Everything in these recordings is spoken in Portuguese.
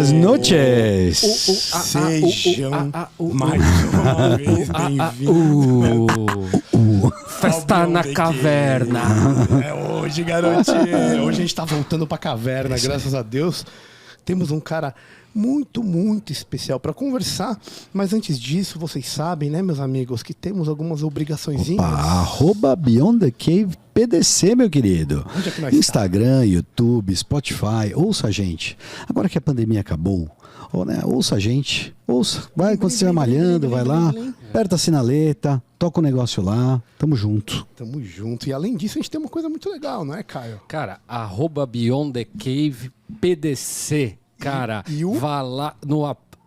Buenas noches. Sejam mais uma vez bem-vindos. Festa na caverna. É hoje, garotinho. Hoje a gente tá voltando pra caverna, graças a Deus. Temos um cara muito, muito especial para conversar. Mas antes disso, vocês sabem, né, meus amigos, que temos algumas obrigaçõezinhas. @Beyond the Cave PDC, meu querido. Onde é que nós Instagram, YouTube, Spotify. Ouça a gente. Agora que a pandemia acabou, ouça a gente. Ouça. Vai quando você estiver malhando, vai lá, aperta a sinaleta, toca o negócio lá. Tamo junto. Tamo junto. E além disso, a gente tem uma coisa muito legal, não é, Caio? Cara, @Beyond the Cave PDC. Cara, vá lá no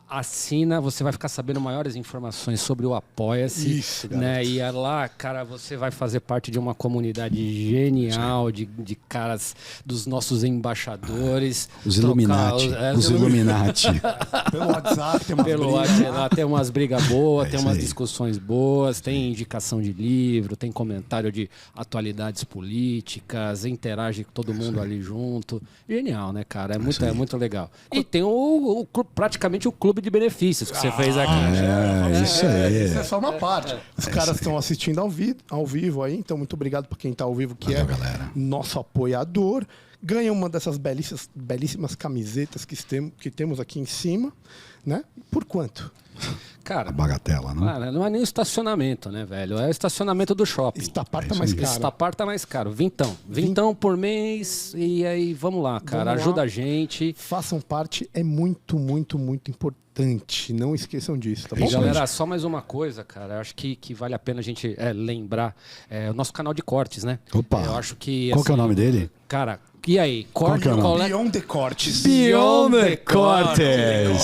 assina, você vai ficar sabendo maiores informações sobre o Apoia-se. Isso, né? E lá, cara, você vai fazer parte de uma comunidade genial de caras, dos nossos embaixadores. Os Illuminati. Os Illuminati. Pelo WhatsApp tem umas Pelo brigas. WhatsApp, lá tem umas brigas boas, tem umas aí. discussões boas, tem indicação de livro, tem comentário de atualidades políticas, interage com todo mundo ali junto. Genial, né, cara? É muito legal. E tem praticamente o clube de benefícios que você fez aqui. Isso aí. Isso é só uma parte. Os caras estão assistindo ao vivo aí, então muito obrigado por quem está ao vivo, que Valeu, é galera. nosso apoiador. Ganha uma dessas belíssimas camisetas que temos aqui em cima, né? Por quanto? Cara, A bagatela, né? cara, não é nem o estacionamento, né, velho? É o estacionamento do shopping. Estapar tá isso mais aí. caro. Estapar tá mais caro. Vintão por mês. E aí, vamos lá, cara. Vamos lá. Ajuda a gente. Façam parte, é muito, muito, muito importante. Não esqueçam disso, tá bom? E galera, só mais uma coisa, cara. Eu acho que vale a pena a gente lembrar. O nosso canal de cortes, né? Opa. Eu acho que. Qual que é o nome dele? Cara, e aí? Corte que é o nome? Beyond the Cortes. Beyond the Cortes.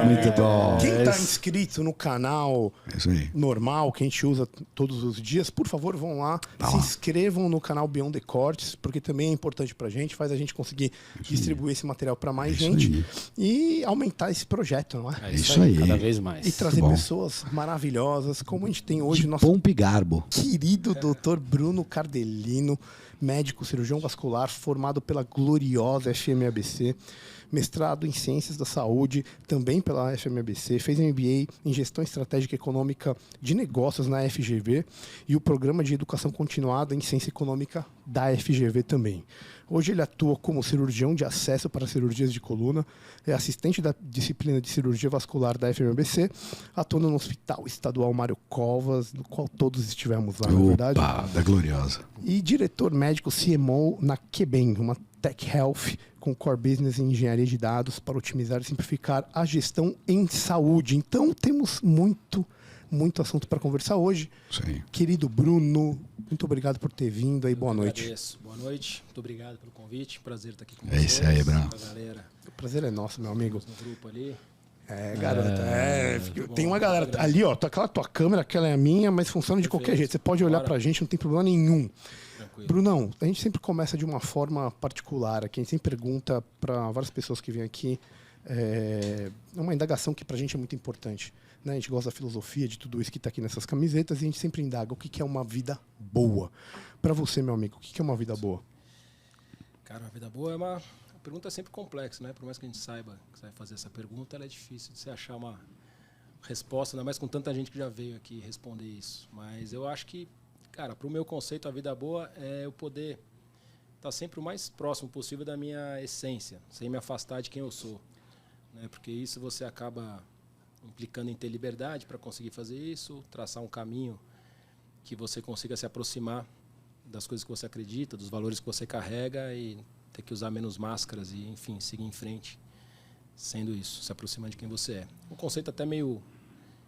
Muito bom. Quem tá inscrito no canal É isso aí. normal, que a gente usa todos os dias, por favor, vão lá, se inscrevam no canal Beyond the Cortes, porque também é importante pra gente, faz a gente conseguir distribuir esse material pra mais gente e aumentar esse projeto, não é? É Isso aí. Cada vez mais. E trazer bom. pessoas maravilhosas, como a gente tem hoje, De nosso pompa e garbo. querido Dr. Bruno Cardelino, médico cirurgião vascular, formado pela gloriosa FMABC, mestrado em Ciências da Saúde, também pela FMABC, fez MBA em Gestão Estratégica Econômica de Negócios na FGV e o Programa de Educação Continuada em Ciência Econômica da FGV também. Hoje ele atua como cirurgião de acesso para cirurgias de coluna, é assistente da disciplina de cirurgia vascular da FMABC, atua no Hospital Estadual Mário Covas, no qual todos estivemos lá, na verdade. Opa, da gloriosa. E diretor médico CMO na Quebem, uma Tech Health com core business em engenharia de dados para otimizar e simplificar a gestão em saúde. Então temos muito assunto para conversar hoje. Sim. Querido Bruno, muito obrigado por ter vindo aí. Boa noite. Agradeço. Boa noite. Muito obrigado pelo convite. Prazer estar aqui com É vocês. isso aí, Bruno. Com a galera O prazer é nosso, meu amigo. no grupo ali. Garota. Tem uma galera ali, ó. Aquela tua câmera, aquela é a minha, mas funciona de qualquer jeito. Você pode olhar pra gente, não tem problema nenhum. Tranquilo. Brunão, a gente sempre começa de uma forma particular aqui. A gente sempre pergunta para várias pessoas que vêm aqui. É uma indagação que pra gente é muito importante. Né? A gente gosta da filosofia, de tudo isso que está aqui nessas camisetas, e a gente sempre indaga o que é uma vida boa. Para você, meu amigo, o que é uma vida boa? Cara, uma vida boa é uma pergunta sempre complexa, né? Por mais que a gente saiba que você vai fazer essa pergunta, ela é difícil de você achar uma resposta, ainda mais com tanta gente que já veio aqui responder isso. Mas eu acho que, cara, para o meu conceito, a vida boa é eu poder estar sempre o mais próximo possível da minha essência, sem me afastar de quem eu sou. Né? Porque isso você acaba implicando em ter liberdade para conseguir fazer isso, traçar um caminho que você consiga se aproximar das coisas que você acredita, dos valores que você carrega e ter que usar menos máscaras e, enfim, seguir em frente sendo isso, se aproximando de quem você é. Um conceito até meio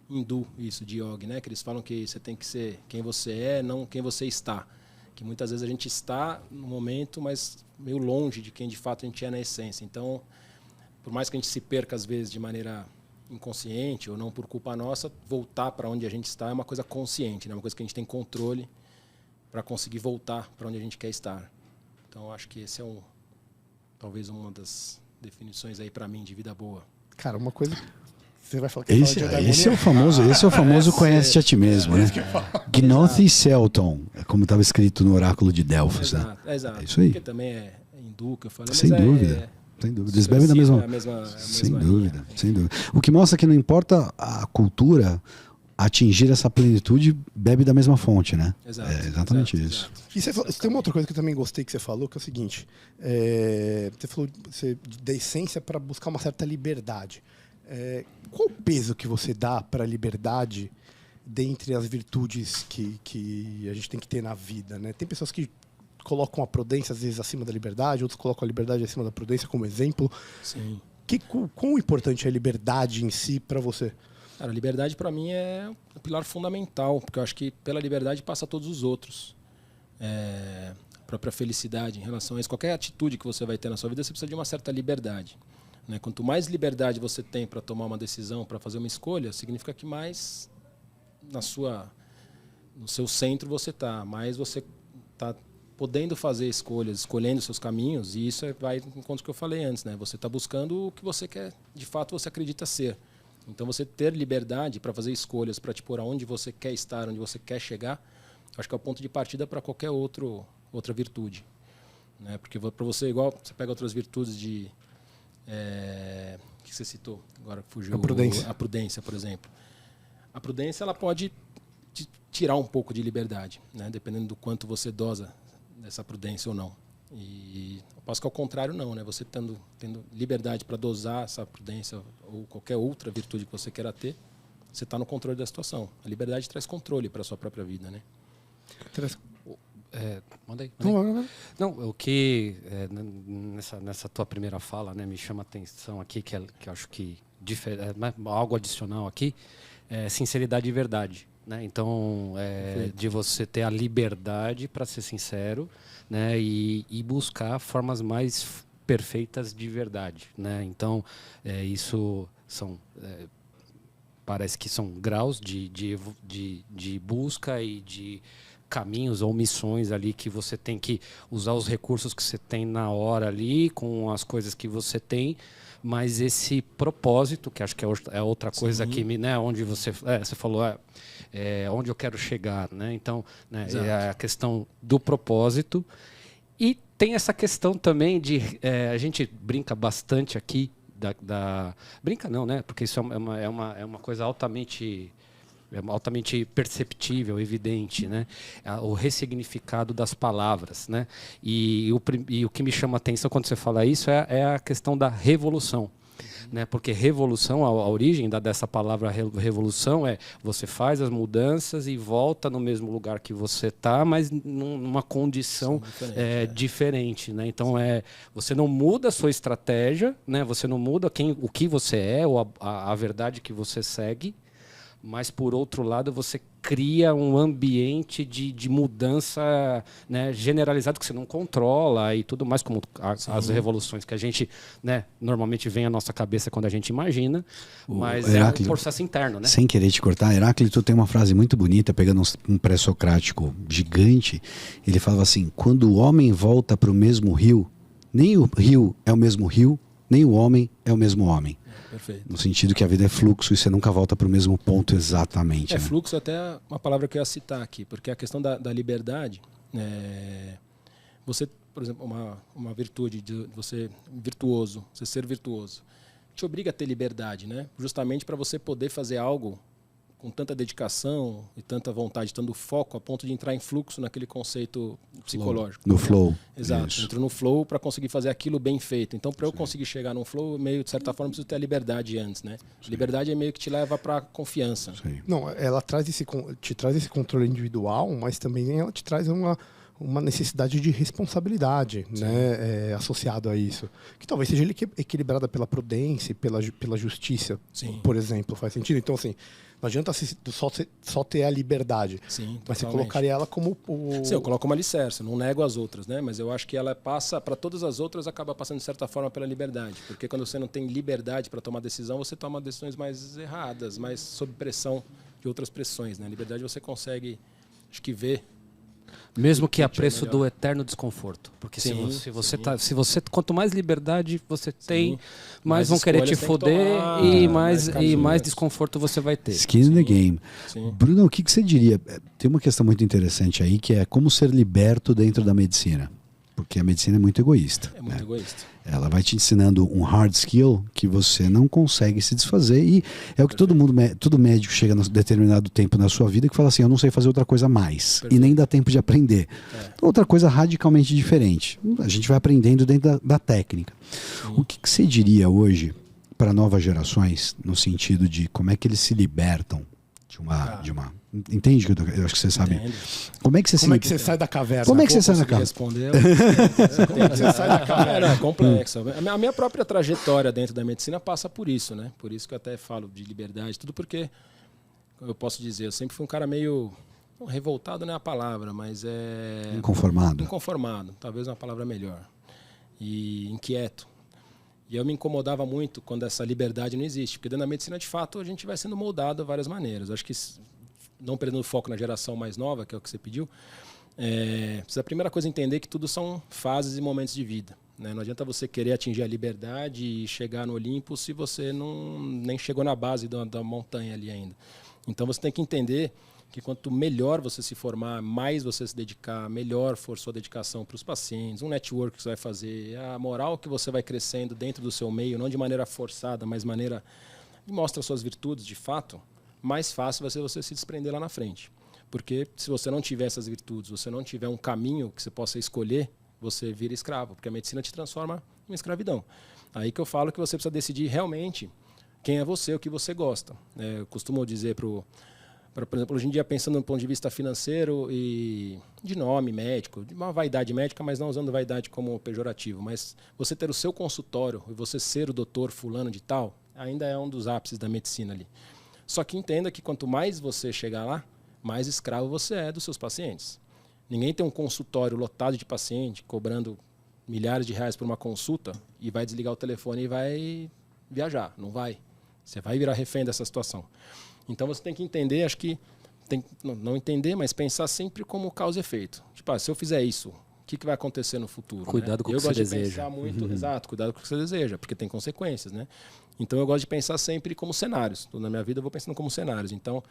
hindu, isso, de yoga, né? Que eles falam que você tem que ser quem você é, não quem você está. Que muitas vezes a gente está no momento, mas meio longe de quem de fato a gente é na essência. Então, por mais que a gente se perca às vezes de maneira inconsciente ou não por culpa nossa, voltar para onde a gente está é uma coisa consciente, né? Uma coisa que a gente tem controle para conseguir voltar para onde a gente quer estar. Então, acho que esse é talvez uma das definições aí para mim de vida boa. Cara, uma coisa... Você vai falar que Esse é o famoso conhece-te a ti mesmo, né? Gnothi Selton, como estava escrito no oráculo de Delfos, né? Exato. É isso aí. Porque também é hindu que eu falei, Sem mas dúvida. Sem dúvida. Eles bebem da mesma... Sem dúvida, sem dúvida. O que mostra que não importa a cultura atingir essa plenitude, bebe da mesma fonte, né? Exato. É exatamente isso. E tem uma outra coisa que eu também gostei que você falou, que é o seguinte. Você falou da essência para buscar uma certa liberdade. Qual o peso que você dá para a liberdade dentre as virtudes que a gente tem que ter na vida, né? Tem pessoas que colocam a prudência, às vezes, acima da liberdade, outros colocam a liberdade acima da prudência como exemplo. Sim. Quão importante é a liberdade em si para você? Cara, a liberdade para mim é um pilar fundamental, porque eu acho que pela liberdade passa todos os outros. A própria felicidade em relação a isso. Qualquer atitude que você vai ter na sua vida, você precisa de uma certa liberdade, né? Quanto mais liberdade você tem para tomar uma decisão, para fazer uma escolha, significa que mais no seu centro você está, mais você está podendo fazer escolhas, escolhendo seus caminhos, e isso vai em conta do que eu falei antes, né? Você está buscando o que você quer, de fato você acredita ser. Então você ter liberdade para fazer escolhas, para te pôr aonde você quer estar, onde você quer chegar, acho que é o ponto de partida para qualquer outra virtude, né? Porque para você, igual você pega outras virtudes que você citou, agora fugiu a prudência, por exemplo. A prudência ela pode te tirar um pouco de liberdade, né? Dependendo do quanto você dosa dessa prudência ou não. E eu passo que ao contrário não, né? Você tendo liberdade para dosar essa prudência ou qualquer outra virtude que você queira ter, você está no controle da situação. A liberdade traz controle para a sua própria vida, né? Manda aí. Não, o que nessa tua primeira fala, né, me chama a atenção aqui, que eu acho que algo adicional aqui, é sinceridade e verdade. Né? Então, de você ter a liberdade para ser sincero, né? E buscar formas mais perfeitas de verdade. Né? Então, isso são... parece que são graus de busca e de caminhos ou missões ali que você tem que usar os recursos que você tem na hora ali, com as coisas que você tem, mas esse propósito, que acho que é outra coisa que né, onde você falou, onde eu quero chegar, né? Então, né, é a questão do propósito. E tem essa questão também de a gente brinca bastante aqui brinca não, né? Porque isso é uma coisa altamente perceptível, evidente, né? O ressignificado das palavras, né? E o que me chama a atenção quando você fala isso é a questão da revolução. Né? Porque revolução, a origem dessa palavra revolução é você faz as mudanças e volta no mesmo lugar que você está, mas numa condição diferente. Né? Então, você não muda a sua estratégia, né? Você não muda o que você é ou a verdade que você segue, mas, por outro lado, você cria um ambiente de mudança, né, generalizado que você não controla e tudo mais, como as revoluções que a gente, né, normalmente vem à nossa cabeça quando a gente imagina, mas Heráclito, é um processo interno. Né? Sem querer te cortar, Heráclito tem uma frase muito bonita, pegando um pré-socrático gigante. Ele falava assim: quando o homem volta para o mesmo rio, nem o rio é o mesmo rio, nem o homem é o mesmo homem. Perfeito. No sentido que a vida é fluxo e você nunca volta para o mesmo ponto exatamente. Né? Fluxo até uma palavra que eu ia citar aqui, porque a questão da liberdade, você, por exemplo, uma virtude de você você ser virtuoso, te obriga a ter liberdade, né? Justamente para você poder fazer algo com tanta dedicação e tanta vontade, tanto foco, a ponto de entrar em fluxo naquele conceito psicológico. No flow. Exato. Isso. Entro no flow para conseguir fazer aquilo bem feito. Então, para eu conseguir chegar no flow, meio de certa forma, eu preciso ter a liberdade antes, né? Sim. Liberdade é meio que te leva para confiança. Sim. Não, ela te traz esse controle individual, mas também ela te traz uma necessidade de responsabilidade, né, associado a isso, que talvez seja equilibrada pela prudência e pela justiça. Sim. Por exemplo, faz sentido? Então, assim, não adianta só ter a liberdade. Sim, mas você colocaria ela como Sim, eu coloco uma alicerce, não nego as outras, né? Mas eu acho que ela passa, para todas as outras, acaba passando de certa forma pela liberdade. Porque quando você não tem liberdade para tomar decisão, você toma decisões mais erradas, mais sob pressão de outras pressões, né? A liberdade você consegue, acho que, ver. Mesmo que a preço do eterno desconforto. Porque se você quanto mais liberdade você tem, mais vão querer te foder e mais desconforto você vai ter. Skin in the game. Sim. Bruno, o que você diria? Tem uma questão muito interessante aí, que é como ser liberto dentro da medicina. Porque a medicina é muito egoísta. É muito egoísta. Ela vai te ensinando um hard skill que você não consegue se desfazer. E é o que todo médico chega a determinado tempo na sua vida que fala assim, eu não sei fazer outra coisa mais. E nem dá tempo de aprender. Outra coisa radicalmente diferente. A gente vai aprendendo dentro da técnica. O que você diria hoje para novas gerações, no sentido de como é que eles se libertam de uma entende? Eu acho que você sabe. Entendo. Como é que você sai da caverna? Como é que você sai da Consegui caverna? responder. Como é que você sai da caverna? É complexo. A minha própria trajetória dentro da medicina passa por isso, né? Por isso que eu até falo de liberdade, tudo porque, eu posso dizer, eu sempre fui um cara meio revoltado, não é a palavra, mas inconformado, talvez uma palavra melhor. E inquieto. E eu me incomodava muito quando essa liberdade não existe, porque dentro da medicina, de fato, a gente vai sendo moldado de várias maneiras. Acho que, não perdendo foco na geração mais nova, que é o que você pediu, precisa a primeira coisa entender que tudo são fases e momentos de vida. Né? Não adianta você querer atingir a liberdade e chegar no Olimpo se você nem chegou na base da montanha ali ainda. Então você tem que entender que quanto melhor você se formar, mais você se dedicar, melhor for sua dedicação para os pacientes, um network que você vai fazer, a moral que você vai crescendo dentro do seu meio, não de maneira forçada, mas maneira que mostra suas virtudes de fato, mais fácil vai ser você se desprender lá na frente. Porque se você não tiver essas virtudes, você não tiver um caminho que você possa escolher, você vira escravo, porque a medicina te transforma em escravidão. Aí que eu falo que você precisa decidir realmente quem é você, o que você gosta. Eu costumo dizer por exemplo, hoje em dia, pensando no ponto de vista financeiro e de nome médico, de uma vaidade médica, mas não usando vaidade como pejorativo, mas você ter o seu consultório e você ser o doutor fulano de tal, ainda é um dos ápices da medicina ali. Só que entenda que quanto mais você chegar lá, mais escravo você é dos seus pacientes. Ninguém tem um consultório lotado de paciente, cobrando milhares de reais por uma consulta e vai desligar o telefone e vai viajar. Não vai. Você vai virar refém dessa situação. Então você tem que entender, acho que não entender, mas pensar sempre como causa e efeito. Tipo, se eu fizer isso, o que vai acontecer no futuro? Cuidado com o que você deseja. Eu gosto de pensar muito, exato, cuidado com o que você deseja, porque tem consequências, né? Então eu gosto de pensar sempre como cenários. Na minha vida eu vou pensando como cenários. Então,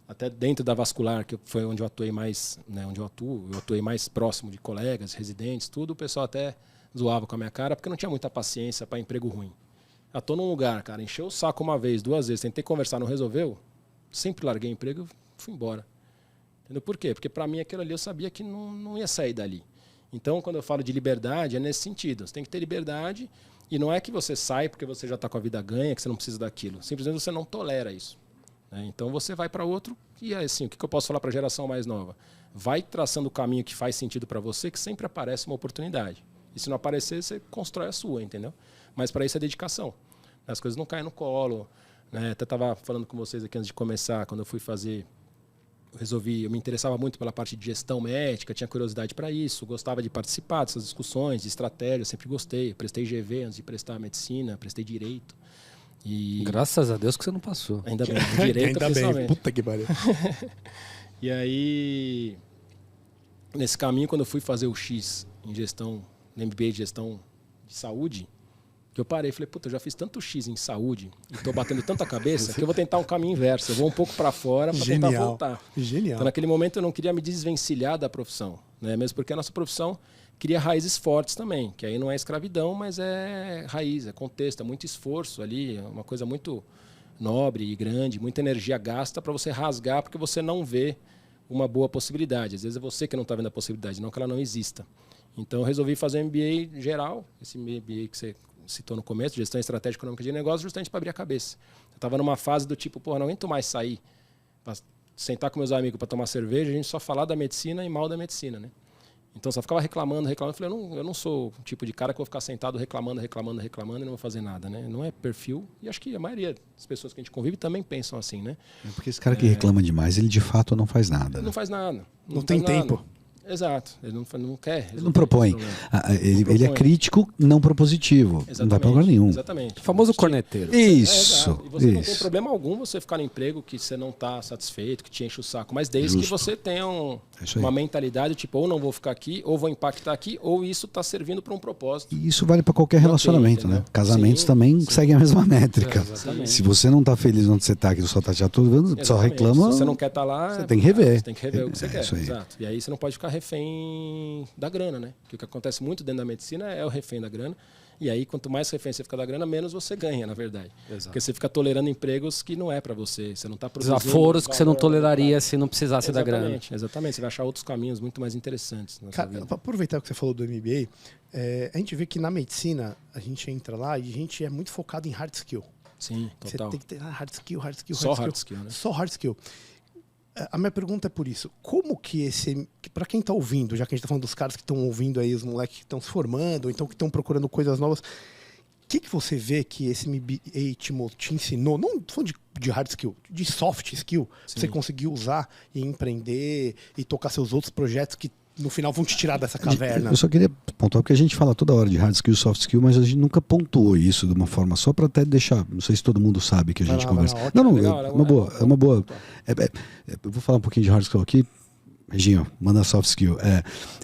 até dentro da vascular, que foi onde eu atuei mais, né, eu atuei mais próximo de colegas, residentes, tudo, o pessoal até zoava com a minha cara, porque não tinha muita paciência para emprego ruim. Eu tô num lugar, cara, encheu o saco uma vez, 2 vezes, tentei conversar, não resolveu, sempre larguei o emprego e fui embora. Entendeu? Por quê? Porque para mim aquilo ali eu sabia que não ia sair dali. Então, quando eu falo de liberdade, é nesse sentido. Você tem que ter liberdade e não é que você sai porque você já está com a vida ganha, que você não precisa daquilo. Simplesmente você não tolera isso. Né? Então, você vai para outro e assim, o que eu posso falar para a geração mais nova? Vai traçando o caminho que faz sentido para você, que sempre aparece uma oportunidade. E se não aparecer, você constrói a sua, entendeu? Mas para isso é dedicação. As coisas não caem no colo. Né? Até estava falando com vocês aqui antes de começar, quando eu fui fazer, eu me interessava muito pela parte de gestão médica, tinha curiosidade para isso, gostava de participar dessas discussões, de estratégia, sempre gostei. Prestei GV antes de prestar medicina, prestei direito. E graças a Deus que você não passou. Ainda bem, direito ainda principalmente. bem, puta que pariu. E aí, nesse caminho, quando eu fui fazer o X em gestão, no MBA de gestão de saúde, que eu parei e falei, puta, eu já fiz tanto X em saúde e tô batendo tanta cabeça que eu vou tentar um caminho inverso. Eu vou um pouco para fora para tentar voltar. Genial. Então, naquele momento, eu não queria me desvencilhar da profissão, né? Mesmo porque a nossa profissão cria raízes fortes também, que aí não é escravidão, mas é raiz, é contexto, é muito esforço ali, é uma coisa muito nobre e grande, muita energia gasta para você rasgar porque você não vê uma boa possibilidade. Às vezes é você que não está vendo a possibilidade, não que ela não exista. Então, eu resolvi fazer um MBA geral, esse MBA que você citou no começo, gestão estratégica econômica de negócios, justamente para abrir a cabeça. Eu estava numa fase do tipo, não aguento mais sair, para sentar com meus amigos para tomar cerveja, a gente só falar da medicina e mal da medicina, né? Então, só ficava reclamando. Eu falei, eu não sou o tipo de cara que vou ficar sentado reclamando e não vou fazer nada, né? Não é perfil. E acho que a maioria das pessoas que a gente convive também pensam assim, né? É porque esse cara que reclama demais, ele de fato não faz nada. Não faz nada. Não tem tempo. Exato, ele não quer. Ele não propõe. Ele é crítico, não propositivo. Exatamente, não vai para lugar nenhum. Exatamente. O famoso corneteiro. Isso. E você não tem problema algum você ficar no emprego que você não está satisfeito, que te enche o saco. Mas desde que você tenha uma mentalidade tipo, ou não vou ficar aqui, ou vou impactar aqui, ou isso está servindo para um propósito. E isso vale para qualquer relacionamento, né? Casamentos também seguem a mesma métrica. Se você não está feliz onde você está, que só está te atuando, só reclama. Se você não quer estar lá, você tem que rever. Você tem que rever o que você quer. Exato. E aí você não pode ficar refém da grana, né? Que o que acontece muito dentro da medicina é o refém da grana. E aí, quanto mais refém você fica da grana, menos você ganha, na verdade. Exato. Porque você fica tolerando empregos que não é para você. Você não está produzindo... Desaforos que você não toleraria se não precisasse da grana. Exatamente. Você vai achar outros caminhos muito mais interessantes. Cara, para aproveitar que você falou do MBA, a gente vê que na medicina, a gente entra lá e a gente é muito focado em hard skill. Sim, total. Você tem que ter hard skill. Só hard skill, né? Só hard skill. A minha pergunta é por isso. Como que para quem está ouvindo, já que a gente está falando dos caras que estão ouvindo aí, os moleques que estão se formando, ou então que estão procurando coisas novas, o que você vê que esse MBA te ensinou, não estou falando de hard skill, de soft skill, você conseguiu usar e empreender e tocar seus outros projetos que no final vão te tirar dessa caverna? Eu só queria pontuar, porque a gente fala toda hora de hard skill, soft skill, mas a gente nunca pontuou isso de uma forma só para até deixar, não sei se todo mundo sabe que a gente conversa. Não, é uma boa. Eu vou falar um pouquinho de hard skill aqui. Reginho, manda soft skill.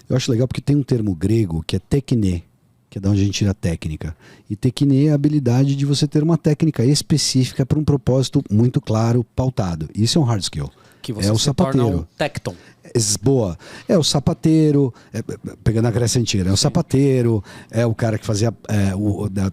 Eu acho legal porque tem um termo grego que é tekne, que é de onde a gente tira a técnica. E tekne é a habilidade de você ter uma técnica específica para um propósito muito claro, pautado. Isso é um hard skill. Que você o sapateiro. Um tecton. Boa. É o sapateiro, pegando a Grécia Antiga, é o sapateiro, é o cara que fazia,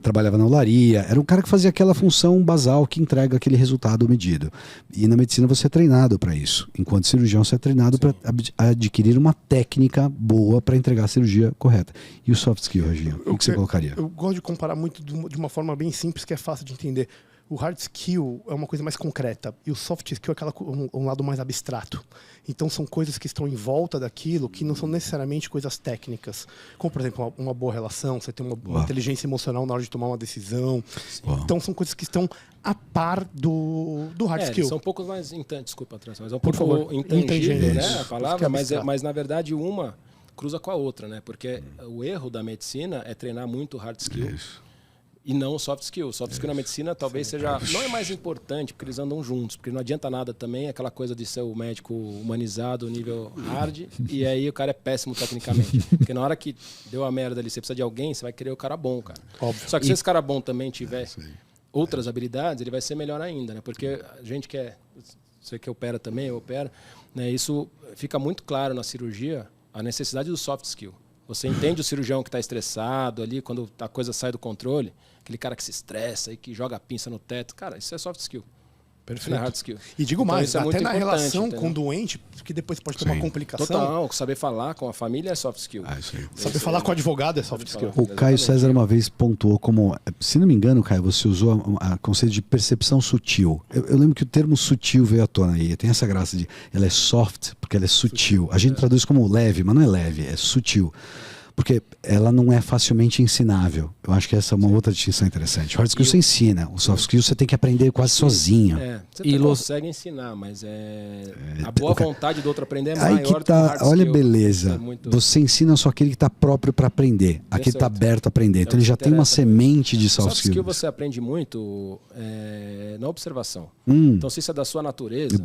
trabalhava na olaria, era um cara que fazia aquela função basal que entrega aquele resultado medido. E na medicina você é treinado para isso. Enquanto cirurgião você é treinado para adquirir uma técnica boa para entregar a cirurgia correta. E o soft skill, Reginho, o que você colocaria? Eu gosto de comparar muito de uma forma bem simples, que é fácil de entender. O hard skill é uma coisa mais concreta e o soft skill é um lado mais abstrato. Então são coisas que estão em volta daquilo que não são necessariamente coisas técnicas. Como, por exemplo, uma boa relação, você tem uma inteligência emocional na hora de tomar uma decisão. Então são coisas que estão a par do hard skill. São um pouco mais... Desculpa, mas é um pouco intangível, né, a palavra, mas na verdade uma cruza com a outra, né? Porque o erro da medicina é treinar muito hard skill. E não o soft skill. O soft skill na medicina talvez seja... Não é mais importante, porque eles andam juntos. Porque não adianta nada também aquela coisa de ser o médico humanizado, nível hard, e aí o cara é péssimo tecnicamente. Porque na hora que deu a merda ali, você precisa de alguém, você vai querer o cara bom, cara. Óbvio. Só que se esse cara bom também tiver outras habilidades, ele vai ser melhor ainda, né? Porque a gente que você que opera também, eu opero, né? Isso fica muito claro na cirurgia, a necessidade do soft skill. Você entende o cirurgião que está estressado ali, quando a coisa sai do controle, aquele cara que se estressa e que joga a pinça no teto. Cara, isso é soft skill. Perfeito. Não é hard skill. E digo então, mais, até na relação entendeu? com o doente, que depois pode ter uma complicação. Total, saber falar com a família é soft skill. Saber falar com o advogado é soft skill. O Caio César uma vez pontuou como, se não me engano, Caio, você usou o conceito de percepção sutil. Eu lembro que o termo sutil veio à tona aí. Tem essa graça de, ela é soft porque ela é sutil. A gente traduz como leve, mas não é leve, é sutil. Porque ela não é facilmente ensinável. Eu acho que essa é uma outra distinção interessante. Hard skill você ensina, o soft skill você tem que aprender quase sozinho. Você consegue ensinar, mas a boa vontade do outro aprender é maior que do que o hard skill. Olha a beleza. Você ensina só aquele que está próprio para aprender. Aquele está aberto a aprender. Então ele já tem uma semente de soft skill. Soft skill você aprende muito na observação. Então se isso é da sua natureza,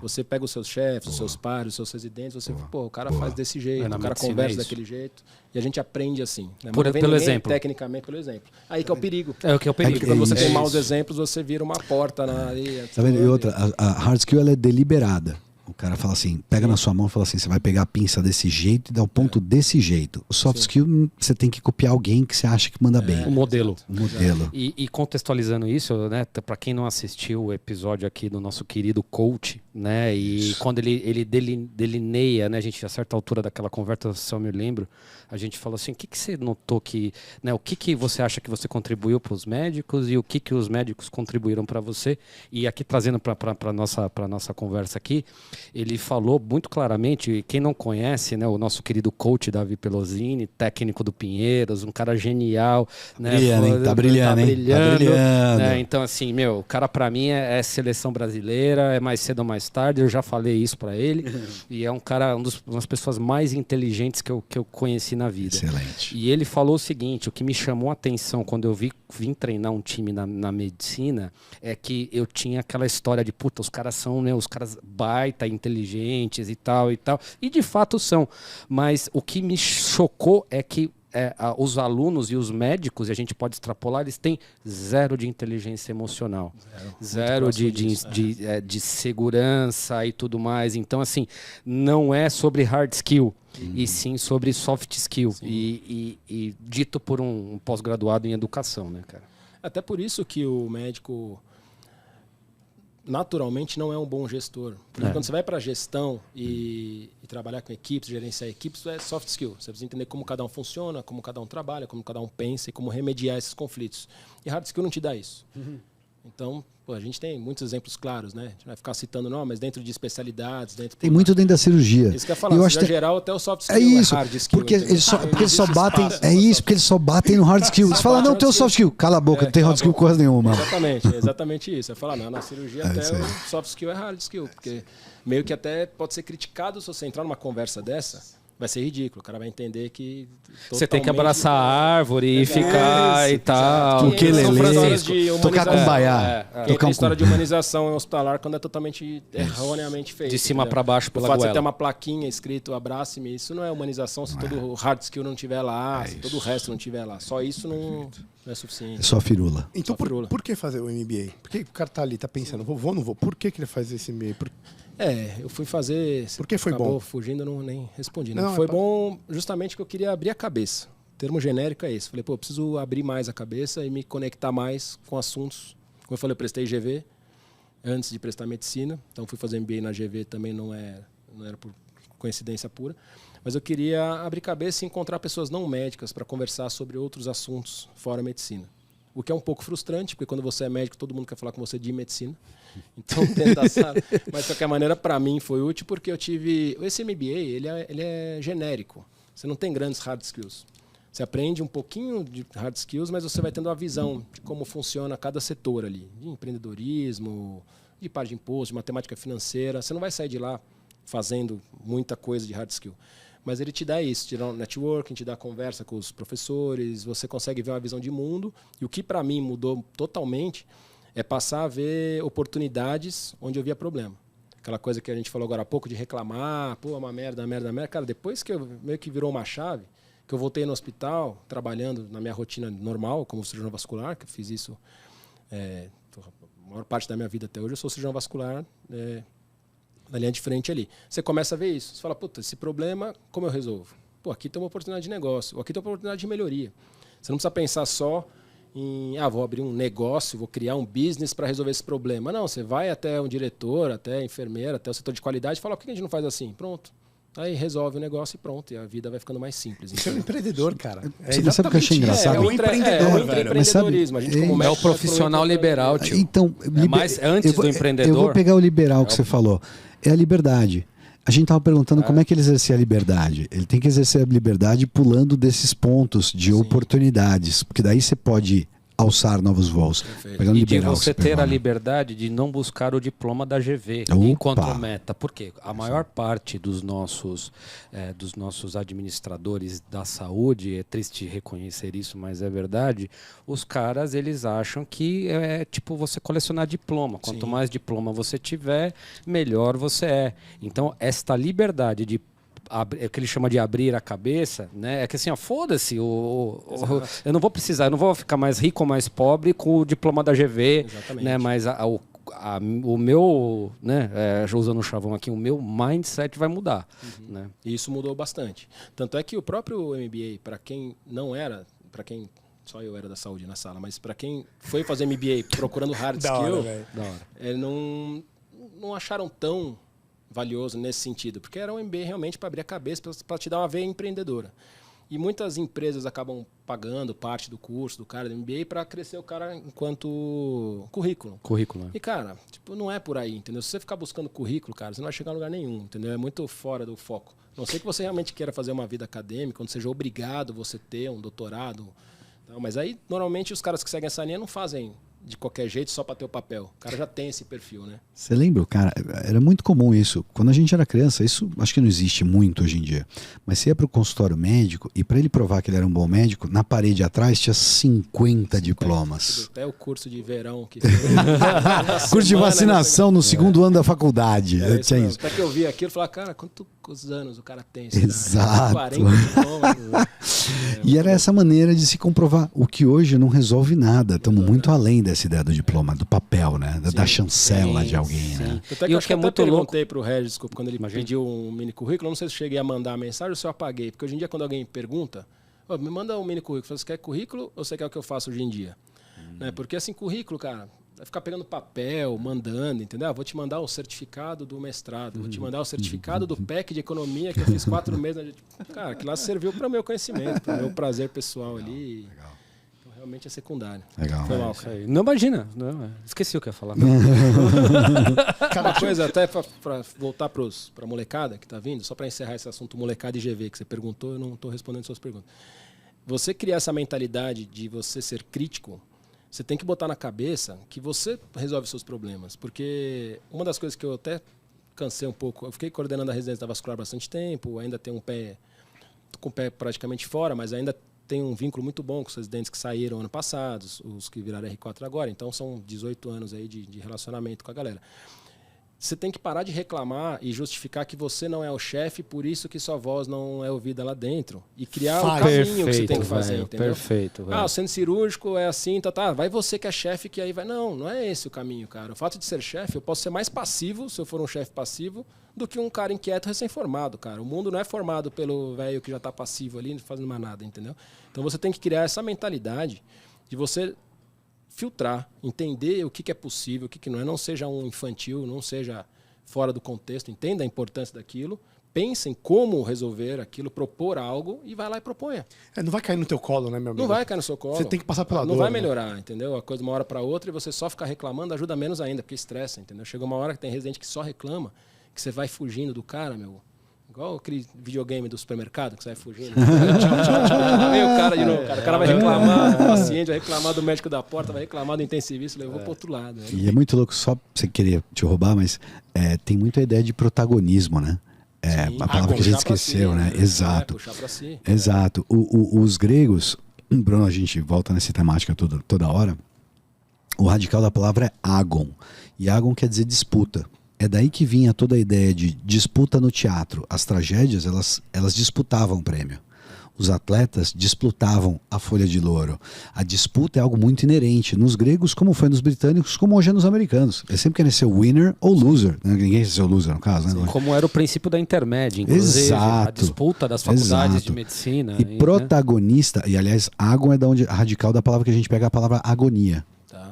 você pega os seus chefes, os seus pares, os seus residentes, você o cara faz desse jeito, o cara conversa daquele jeito. E a gente aprende assim. Né? Pelo exemplo. Tecnicamente, pelo exemplo. Aí que é o perigo. É o que é o perigo. Porque quando você tem maus exemplos, você vira uma porta na areia. Tá vendo? E outra, a hard skill ela é deliberada. O cara fala assim, pega na sua mão e fala assim, você vai pegar a pinça desse jeito e dar o ponto desse jeito. O soft skill, você tem que copiar alguém que você acha que manda bem. O modelo. O modelo. E contextualizando isso, né, para quem não assistiu o episódio aqui do nosso querido coach, né, e quando ele delineia, né, a gente a certa altura daquela conversa, se eu me lembro, a gente falou assim, o que você notou que, né, o que você acha que você contribuiu para os médicos e o que os médicos contribuíram para você? E aqui trazendo para nossa conversa aqui, ele falou muito claramente, quem não conhece, né, o nosso querido coach Davi Pelosini, técnico do Pinheiros, um cara genial, né, tá brilhando, né, então assim, o cara para mim é seleção brasileira, é mais cedo ou mais tarde, eu já falei isso para ele, e é um cara, uma das pessoas mais inteligentes que eu conheci na vida. Excelente. E ele falou o seguinte, o que me chamou a atenção quando eu vim treinar um time na medicina é que eu tinha aquela história de, puta, os caras são, né, os caras baita, inteligentes e tal, e de fato são. Mas o que me chocou é que os alunos e os médicos, e a gente pode extrapolar, eles têm zero de inteligência emocional. Zero de segurança e tudo mais. Então, assim, não é sobre hard skill, e sim sobre soft skill. E dito por um pós-graduado em educação, né, cara? Até por isso que o médico naturalmente não é um bom gestor. Porque quando você vai para a gestão e trabalhar com equipes, gerenciar equipes, é soft skill. Você precisa entender como cada um funciona, como cada um trabalha, como cada um pensa e como remediar esses conflitos. E hard skill não te dá isso. Então, a gente tem muitos exemplos claros, né? A gente vai ficar citando, não, mas dentro de especialidades... Tem muito dentro da cirurgia. Isso que eu ia falar, eu acho geral, até o soft skill isso, hard skill. Porque eles só batem... Porque eles só batem no hard skill. Você fala, não, tem o soft skill. Cala a boca, não tem hard skill coisa nenhuma. Exatamente isso. Eu falo, não, na cirurgia até o soft skill é hard skill. Porque meio que até pode ser criticado se você entrar numa conversa dessa. Vai ser ridículo, o cara vai entender que... Você tem que abraçar a árvore e ficar e tal. O que tocar com baiá. Tem história de humanização hospitalar quando é totalmente erroneamente feito. De cima para baixo pela goela. Você ter uma plaquinha escrito abrace-me, isso não é humanização se todo o hard skill não estiver lá, se todo o resto não estiver lá. Só isso não é suficiente. É só firula. Então por que fazer o MBA? Por que o cara tá ali, tá pensando, vou ou não vou? Por que ele faz esse MBA? Eu fui fazer... Por que foi bom? Fugindo, eu nem respondi. Não, foi bom justamente porque eu queria abrir a cabeça. O termo genérico é esse. Falei, eu preciso abrir mais a cabeça e me conectar mais com assuntos. Como eu falei, eu prestei GV antes de prestar medicina. Então fui fazer MBA na GV também, não era por coincidência pura. Mas eu queria abrir cabeça e encontrar pessoas não médicas para conversar sobre outros assuntos fora a medicina. O que é um pouco frustrante, porque quando você é médico, todo mundo quer falar com você de medicina. Então, mas de qualquer maneira, para mim foi útil porque eu tive... Esse MBA, ele é genérico. Você não tem grandes hard skills. Você aprende um pouquinho de hard skills, mas você vai tendo uma visão de como funciona cada setor ali. De empreendedorismo, de parte de imposto, de matemática financeira. Você não vai sair de lá fazendo muita coisa de hard skill. Mas ele te dá isso, te dá um networking, te dá conversa com os professores, você consegue ver uma visão de mundo. E o que para mim mudou totalmente é passar a ver oportunidades onde eu via problema. Aquela coisa que a gente falou agora há pouco de reclamar, pô, uma merda. Cara, depois que eu meio que virou uma chave, que eu voltei no hospital, trabalhando na minha rotina normal, como cirurgião vascular, que eu fiz isso a maior parte da minha vida até hoje, eu sou cirurgião vascular, na linha de frente ali. Você começa a ver isso. Você fala, puta, esse problema, como eu resolvo? Pô, aqui tem uma oportunidade de negócio, ou aqui tem uma oportunidade de melhoria. Você não precisa pensar só em, vou abrir um negócio, vou criar um business para resolver esse problema. Não, você vai até um diretor, até a enfermeira, até o setor de qualidade e fala, por que a gente não faz assim? Pronto. Aí resolve o negócio e pronto. E a vida vai ficando mais simples. Você é um empreendedor, cara. Você sabe o que eu achei engraçado? É o empreendedor, velho. Empreendedorismo. A gente, como é o profissional liberal, tio. Então, mais antes do empreendedor. Eu vou pegar o liberal que você falou. É a liberdade. A gente estava perguntando como é que ele exercia a liberdade. Ele tem que exercer a liberdade pulando desses pontos de oportunidades, porque daí você pode alçar novos voos. E de você ter a liberdade de não buscar o diploma da GV enquanto meta. Por quê? A maior parte dos nossos administradores da saúde, é triste reconhecer isso, mas é verdade, os caras, eles acham que é tipo você colecionar diploma. Quanto mais diploma você tiver, melhor você é. Então, esta liberdade de o que ele chama de abrir a cabeça, né? É que assim, foda-se, eu não vou precisar, eu não vou ficar mais rico ou mais pobre com o diploma da GV, né? Mas o meu, né? Usando o chavão aqui, o meu mindset vai mudar, né? E isso mudou bastante. Tanto é que o próprio MBA, para quem não era, para quem só eu era da saúde na sala, mas para quem foi fazer MBA procurando hard skill, não acharam tão valioso nesse sentido, porque era um MBA realmente para abrir a cabeça, para te dar uma veia empreendedora. E muitas empresas acabam pagando parte do curso do cara do MBA para crescer o cara enquanto currículo. E, cara, não é por aí, entendeu? Se você ficar buscando currículo, cara, você não vai chegar a lugar nenhum, entendeu? É muito fora do foco. A não sei que você realmente queira fazer uma vida acadêmica, onde seja obrigado você ter um doutorado. Mas aí, normalmente, os caras que seguem essa linha não fazem de qualquer jeito só para ter o papel. O cara já tem esse perfil, né? Você lembra, cara, era muito comum isso. Quando a gente era criança, isso acho que não existe muito hoje em dia. Mas você ia para o consultório médico e para ele provar que ele era um bom médico, na parede atrás tinha 50 diplomas. Até o curso de verão. Que Curso de vacinação no segundo ano da faculdade. Tinha isso. Até que eu vi aquilo e falei, cara, quantos anos o cara tem? Exato. 40 diplomas. E era essa maneira de se comprovar. O que hoje não resolve nada. Estamos muito além dessa ideia do diploma, do papel, né? Da chancela de alguém, né? Até que eu acho que muito perguntei pro Regis, desculpa, quando ele pediu um mini currículo, eu não sei se eu cheguei a mandar a mensagem ou se eu apaguei. Porque hoje em dia, quando alguém pergunta, me manda um mini currículo. Você quer currículo ou você quer o que eu faço hoje em dia? Né? Porque assim, currículo, cara, vai ficar pegando papel, mandando, entendeu? Vou te mandar o certificado do mestrado, vou te mandar o certificado do PEC de economia que eu fiz 4 meses. Cara, que lá serviu para o meu conhecimento, para o meu prazer pessoal ali. Legal. Então, realmente é secundário. Legal. Foi mal, cara. Não imagina. Não, esqueci o que eu ia falar. Uma coisa, até para voltar para a molecada que está vindo, só para encerrar esse assunto molecada e GV que você perguntou, eu não estou respondendo suas perguntas. Você criar essa mentalidade de você ser crítico, você tem que botar na cabeça que você resolve seus problemas. Porque uma das coisas que eu até cansei um pouco, eu fiquei coordenando a residência da vascular bastante tempo, ainda tenho tô com o pé praticamente fora, mas ainda tenho um vínculo muito bom com os residentes que saíram ano passado, os que viraram R4 agora. Então são 18 anos aí de relacionamento com a galera. Você tem que parar de reclamar e justificar que você não é o chefe, por isso que sua voz não é ouvida lá dentro. E criar o caminho que você tem que fazer, entendeu? Perfeito, velho. O centro cirúrgico é assim, tá. Vai você que é chefe, que aí vai... Não é esse o caminho, cara. O fato de ser chefe, eu posso ser mais passivo, se eu for um chefe passivo, do que um cara inquieto recém-formado, cara. O mundo não é formado pelo velho que já tá passivo ali, não fazendo mais nada, entendeu? Então você tem que criar essa mentalidade de você filtrar, entender o que é possível, o que não é. Não seja um infantil, não seja fora do contexto, entenda a importância daquilo, pense em como resolver aquilo, propor algo e vai lá e proponha. Não vai cair no teu colo, né, meu amigo? Não vai cair no seu colo. Você tem que passar pela dor. Não vai melhorar, entendeu? A coisa de uma hora para outra e você só ficar reclamando ajuda menos ainda, porque estressa, entendeu? Chega uma hora que tem residente que só reclama, que você vai fugindo do cara, meu. Igual aquele videogame do supermercado que você vai fugindo. Tchau. Vem o cara de novo. O cara vai reclamar do paciente, vai reclamar do médico da porta, vai reclamar do intensivista, levou pro outro lado. E é muito louco, só você queria te roubar, mas tem muita ideia de protagonismo, né? Sim. A palavra que a gente esqueceu, né? Exato. Puxar pra si. Exato. Os gregos, Bruno, a gente volta nessa temática toda hora. O radical da palavra é agon. E agon quer dizer disputa. É daí que vinha toda a ideia de disputa no teatro. As tragédias, elas disputavam o prêmio. Os atletas disputavam a folha de louro. A disputa é algo muito inerente nos gregos, como foi nos britânicos, como hoje é nos americanos. Eles sempre querem ser winner ou loser. Ninguém quer ser o loser, no caso. Né? Como era o princípio da intermédia, inclusive. Exato. A disputa das faculdades de medicina. E protagonista, e aliás, agon é da onde a radical da palavra que a gente pega a palavra agonia.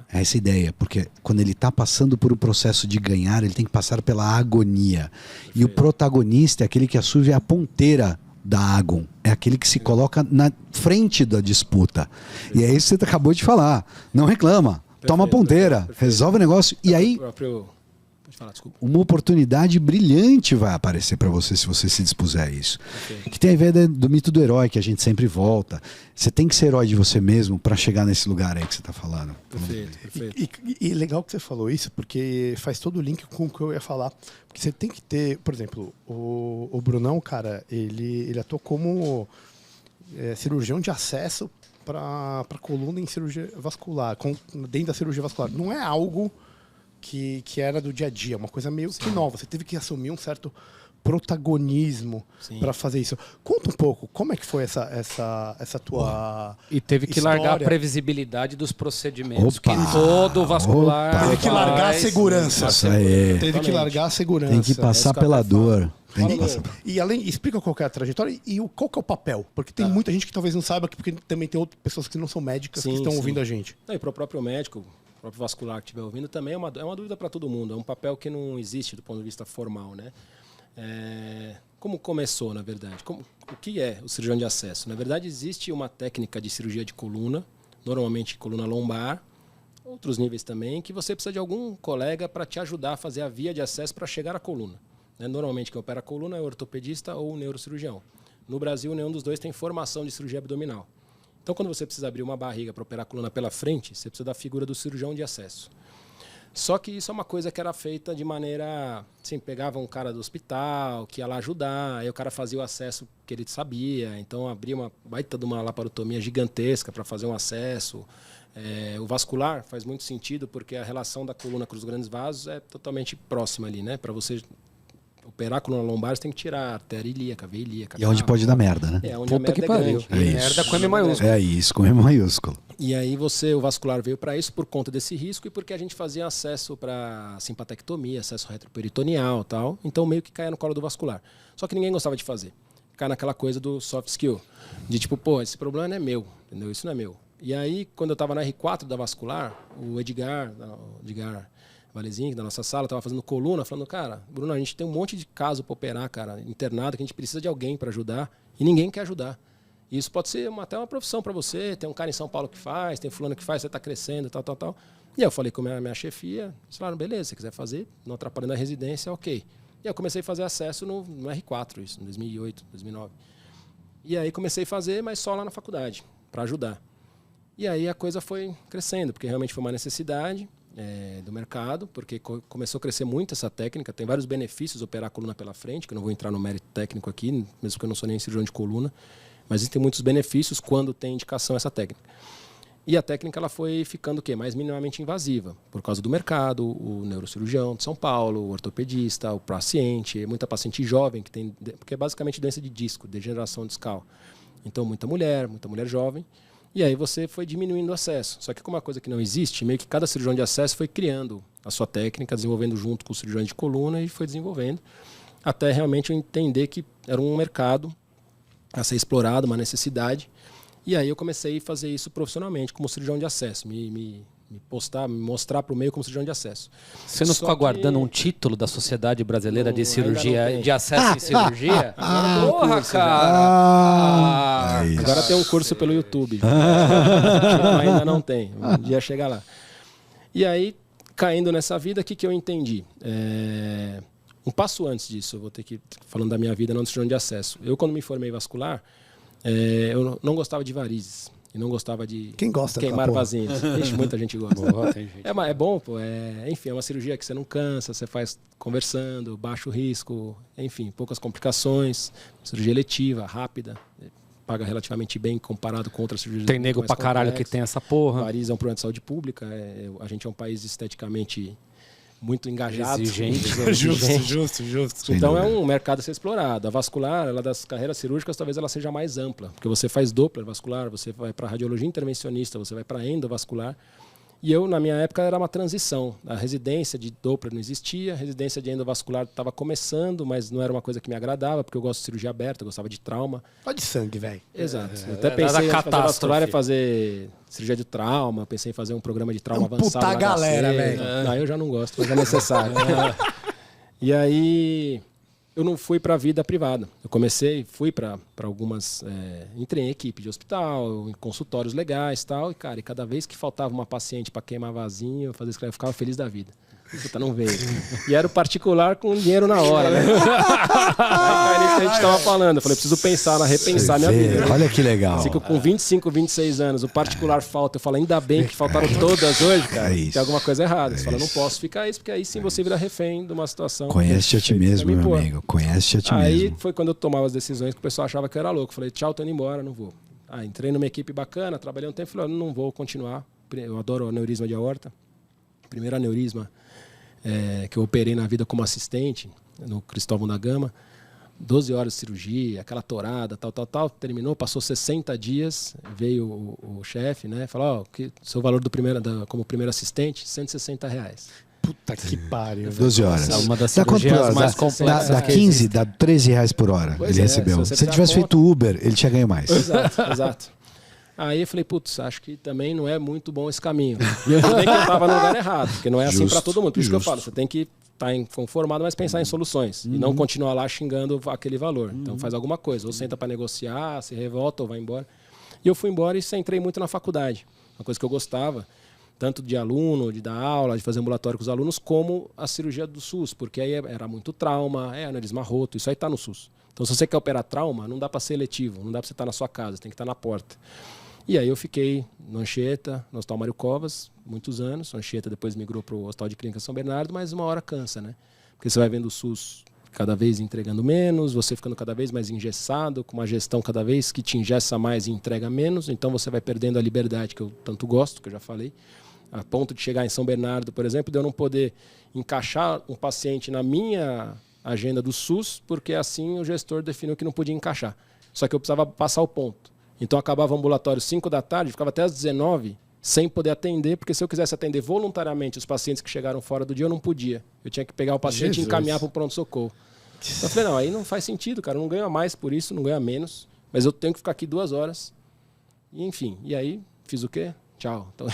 É essa ideia, porque quando ele está passando por um processo de ganhar, ele tem que passar pela agonia. E o protagonista é aquele que assume a ponteira da agon. É aquele que se coloca na frente da disputa. E é isso que você acabou de falar. Não reclama, toma a ponteira, resolve o negócio. E aí, pode falar, desculpa. Uma oportunidade brilhante vai aparecer para você se você se dispuser a isso. Que tem a ideia do mito do herói, que a gente sempre volta. Você tem que ser herói de você mesmo para chegar nesse lugar aí que você está falando. Perfeito. E legal que você falou isso, porque faz todo o link com o que eu ia falar. Porque você tem que ter, por exemplo, o Brunão, cara, ele atuou como cirurgião de acesso para coluna em cirurgia vascular, dentro da cirurgia vascular. Não é algo que era do dia a dia, uma coisa meio que nova. Você teve que assumir um certo protagonismo para fazer isso. Conta um pouco, como é que foi essa tua E teve que história? largar a previsibilidade dos procedimentos. Opa! Que todo vascular Teve que largar a faz. segurança. Isso aí. Teve que largar a segurança. Tem que passar pela dor. Tem que passar. E além, explica qual que é a trajetória e qual que é o papel. Porque tem muita gente que talvez não saiba, porque também tem outras pessoas que não são médicas que estão ouvindo a gente. E para o próprio médico, o próprio vascular que estiver ouvindo, também é uma dúvida para todo mundo. É um papel que não existe do ponto de vista formal, né? Como começou, na verdade? O que é o cirurgião de acesso? Na verdade, existe uma técnica de cirurgia de coluna, normalmente coluna lombar, outros níveis também, que você precisa de algum colega para te ajudar a fazer a via de acesso para chegar à coluna. Normalmente, quem opera a coluna é o ortopedista ou o neurocirurgião. No Brasil, nenhum dos dois tem formação de cirurgia abdominal. Então, quando você precisa abrir uma barriga para operar a coluna pela frente, você precisa da figura do cirurgião de acesso. Só que isso é uma coisa que era feita de maneira... Assim, pegava um cara do hospital, que ia lá ajudar, aí o cara fazia o acesso que ele sabia, então abria uma baita de uma laparotomia gigantesca para fazer um acesso. O vascular faz muito sentido, porque a relação da coluna com os grandes vasos é totalmente próxima ali, né? Para você operar a coluna lombar, você tem que tirar a artéria ilíaca, a veia ilíaca. E é onde pode dar merda, né? É onde a Puta que merda é pariu. grande. Merda com M maiúsculo. É isso, com M maiúsculo. E aí o vascular veio para isso por conta desse risco e porque a gente fazia acesso para simpatectomia, acesso retroperitoneal e tal. Então meio que caía no colo do vascular. Só que ninguém gostava de fazer. Cai naquela coisa do soft skill. De tipo, pô, esse problema não é meu, entendeu? Isso não é meu. E aí, quando eu estava na R4 da vascular, o Edgar Valezinho, da nossa sala, estava fazendo coluna, falando, cara, Bruno, a gente tem um monte de caso para operar, cara, internado, que a gente precisa de alguém para ajudar e ninguém quer ajudar. E isso pode ser até uma profissão para você, tem um cara em São Paulo que faz, tem fulano que faz, você está crescendo, tal. E aí eu falei com a minha chefia, eles falaram, beleza, se você quiser fazer, não atrapalhando a residência, ok. E aí eu comecei a fazer acesso no R4, isso, em 2008, 2009. E aí comecei a fazer, mas só lá na faculdade, para ajudar. E aí a coisa foi crescendo, porque realmente foi uma necessidade do mercado, porque começou a crescer muito essa técnica. Tem vários benefícios operar a coluna pela frente, que eu não vou entrar no mérito técnico aqui, mesmo porque eu não sou nem cirurgião de coluna, mas existem muitos benefícios quando tem indicação essa técnica. E a técnica ela foi ficando o quê? Mais minimamente invasiva, por causa do mercado, o neurocirurgião de São Paulo, o ortopedista, o paciente, muita paciente jovem, que tem, porque é basicamente doença de disco, degeneração discal. Então, muita mulher jovem. E aí você foi diminuindo o acesso. Só que como é uma coisa que não existe, meio que cada cirurgião de acesso foi criando a sua técnica, desenvolvendo junto com os cirurgiões de coluna e foi desenvolvendo, até realmente eu entender que era um mercado a ser explorado, uma necessidade. E aí eu comecei a fazer isso profissionalmente, como cirurgião de acesso, me mostrar para o meio como cirurgião de acesso. Você não ficou aguardando um título da Sociedade Brasileira de Cirurgia, de acesso em cirurgia? Porra, cara! Agora tem um curso pelo YouTube. Ainda não tem. Um dia chega lá. E aí, caindo nessa vida, o que eu entendi? Um passo antes disso, eu vou ter que falando da minha vida, não de cirurgião de acesso. Eu, quando me formei vascular, eu não gostava de varizes. E não gostava de queimar vasinhos. Muita gente gosta. Boa, tem gente. É bom, pô. Enfim, é uma cirurgia que você não cansa, você faz conversando, baixo risco, enfim, poucas complicações. Cirurgia eletiva, rápida, paga relativamente bem comparado com outras cirurgias. Tem nego pra caralho que tem essa porra. Variz é um problema de saúde pública. A gente é um país esteticamente muito engajado. Exigente. Justo. Então é um mercado a ser explorado. A vascular, ela das carreiras cirúrgicas, talvez ela seja mais ampla, porque você faz Doppler vascular, você vai para radiologia intervencionista, você vai para endovascular. E eu, na minha época, era uma transição. A residência de Doppler não existia, a residência de endovascular estava começando, mas não era uma coisa que me agradava, porque eu gosto de cirurgia aberta, eu gostava de trauma. Só de sangue, velho. Exato. Eu até pensei em fazer vascular, fazer cirurgia de trauma, pensei em fazer um programa de trauma avançado. Puta galera, velho. Não, eu já não gosto, mas é necessário. E aí eu não fui para a vida privada. Eu fui para algumas... entrei em equipe de hospital, em consultórios legais e tal. E, cara, cada vez que faltava uma paciente para queimar vasinho, eu ficava feliz da vida. Puta, não veio. E era o particular com dinheiro na hora, né? Aí nisso que a gente tava falando. Eu falei, preciso repensar minha vida. Olha que legal. Assim que eu, com 25, 26 anos, o particular falta. Eu falo, ainda bem que faltaram todas hoje, cara. Tem alguma coisa errada. Você fala, não posso ficar isso, porque aí sim você vira refém de uma situação. Conhece-te a ti mesmo, meu amigo. Conhece-te a ti mesmo. Aí foi quando eu tomava as decisões que o pessoal achava que eu era louco. Eu falei, tchau, tô indo embora, não vou. Entrei numa equipe bacana, trabalhei um tempo. Falei, não vou continuar. Eu adoro aneurisma de aorta. Primeiro aneurisma que eu operei na vida como assistente no Cristóvão da Gama, 12 horas de cirurgia, aquela torada, tal, terminou, passou 60 dias, veio o chefe, né, falou, seu valor como primeiro assistente, R$160. Puta que pariu. 12 horas. É uma das Dá quanto por cirurgias hora? mais complexas. Dá 15, dá R$13 por hora. Pois ele recebeu. Se ele tivesse feito Uber, ele tinha ganho mais. Exato. Aí eu falei, putz, acho que também não é muito bom esse caminho. E eu também que eu estava no lugar errado, porque não é assim para todo mundo. Por isso que eu falo, você tem que estar inconformado, mas pensar em soluções. E não continuar lá xingando aquele valor. Então faz alguma coisa. Ou senta para negociar, se revolta ou vai embora. E eu fui embora e entrei muito na faculdade. Uma coisa que eu gostava, tanto de aluno, de dar aula, de fazer ambulatório com os alunos, como a cirurgia do SUS. Porque aí era muito trauma, aneurisma roto, isso aí está no SUS. Então se você quer operar trauma, não dá para ser eletivo, não dá para você estar na sua casa, tem que estar na porta. E aí eu fiquei no Anchieta, no Hospital Mário Covas, muitos anos. O Anchieta depois migrou para o Hospital de Clínica São Bernardo, mas uma hora cansa, né? Porque você vai vendo o SUS cada vez entregando menos, você ficando cada vez mais engessado, com uma gestão cada vez que te engessa mais e entrega menos, então você vai perdendo a liberdade que eu tanto gosto, que eu já falei, a ponto de chegar em São Bernardo, por exemplo, de eu não poder encaixar um paciente na minha agenda do SUS, porque assim o gestor definiu que não podia encaixar. Só que eu precisava passar o ponto. Então acabava o ambulatório 5 da tarde, ficava até às 19 sem poder atender, porque se eu quisesse atender voluntariamente os pacientes que chegaram fora do dia, eu não podia. Eu tinha que pegar o paciente e encaminhar para o pronto-socorro. Então eu falei, não, aí não faz sentido, cara, eu não ganho a mais por isso, não ganho a menos, mas eu tenho que ficar aqui 2 horas. E, enfim, e aí fiz o quê? Tchau. Então,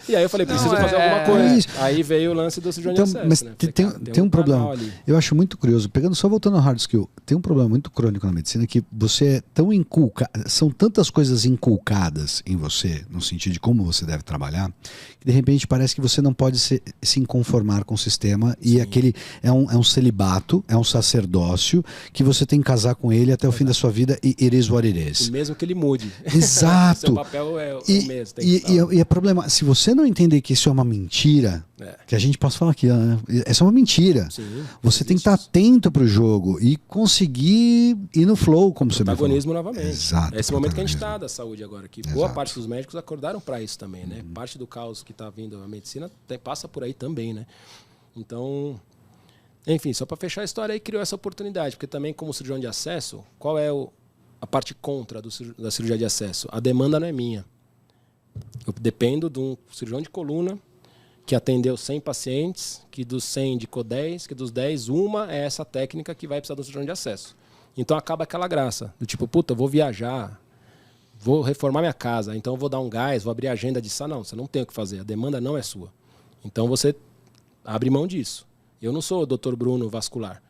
e aí eu falei, preciso fazer alguma coisa. Aí veio o lance do cirurgião de acesso. Mas né? Falei, tem um problema. Eu acho muito curioso. Só voltando ao hard skill, tem um problema muito crônico na medicina que você é tão inculcado, são tantas coisas inculcadas em você, no sentido de como você deve trabalhar, que de repente parece que você não pode se conformar com o sistema. Sim. E aquele é um celibato, é um sacerdócio que você tem que casar com ele até o fim da sua vida e it is what it is. E mesmo que ele mude. Exato. Seu papel é o mesmo. E é problema, se você não entender que isso é uma mentira, que a gente pode falar aqui, né? Essa é uma mentira. Sim, você tem que estar atento para o jogo e conseguir ir no flow, como você falou. Protagonismo novamente. Exato. É esse momento que a gente está da saúde agora, que boa parte dos médicos acordaram para isso também, né? Parte do caos que está vindo a medicina passa por aí também, né? Então, enfim, só para fechar a história aí, criou essa oportunidade, porque também como cirurgião de acesso, qual é a parte contra da cirurgia de acesso? A demanda não é minha. Eu dependo de um cirurgião de coluna que atendeu 100 pacientes, que dos 100 indicou 10, que dos 10, uma é essa técnica que vai precisar do cirurgião de acesso. Então acaba aquela graça, do tipo, puta, eu vou viajar, vou reformar minha casa, então eu vou dar um gás, vou abrir a agenda de não, você não tem o que fazer, a demanda não é sua. Então você abre mão disso. Eu não sou o Dr. Bruno vascular.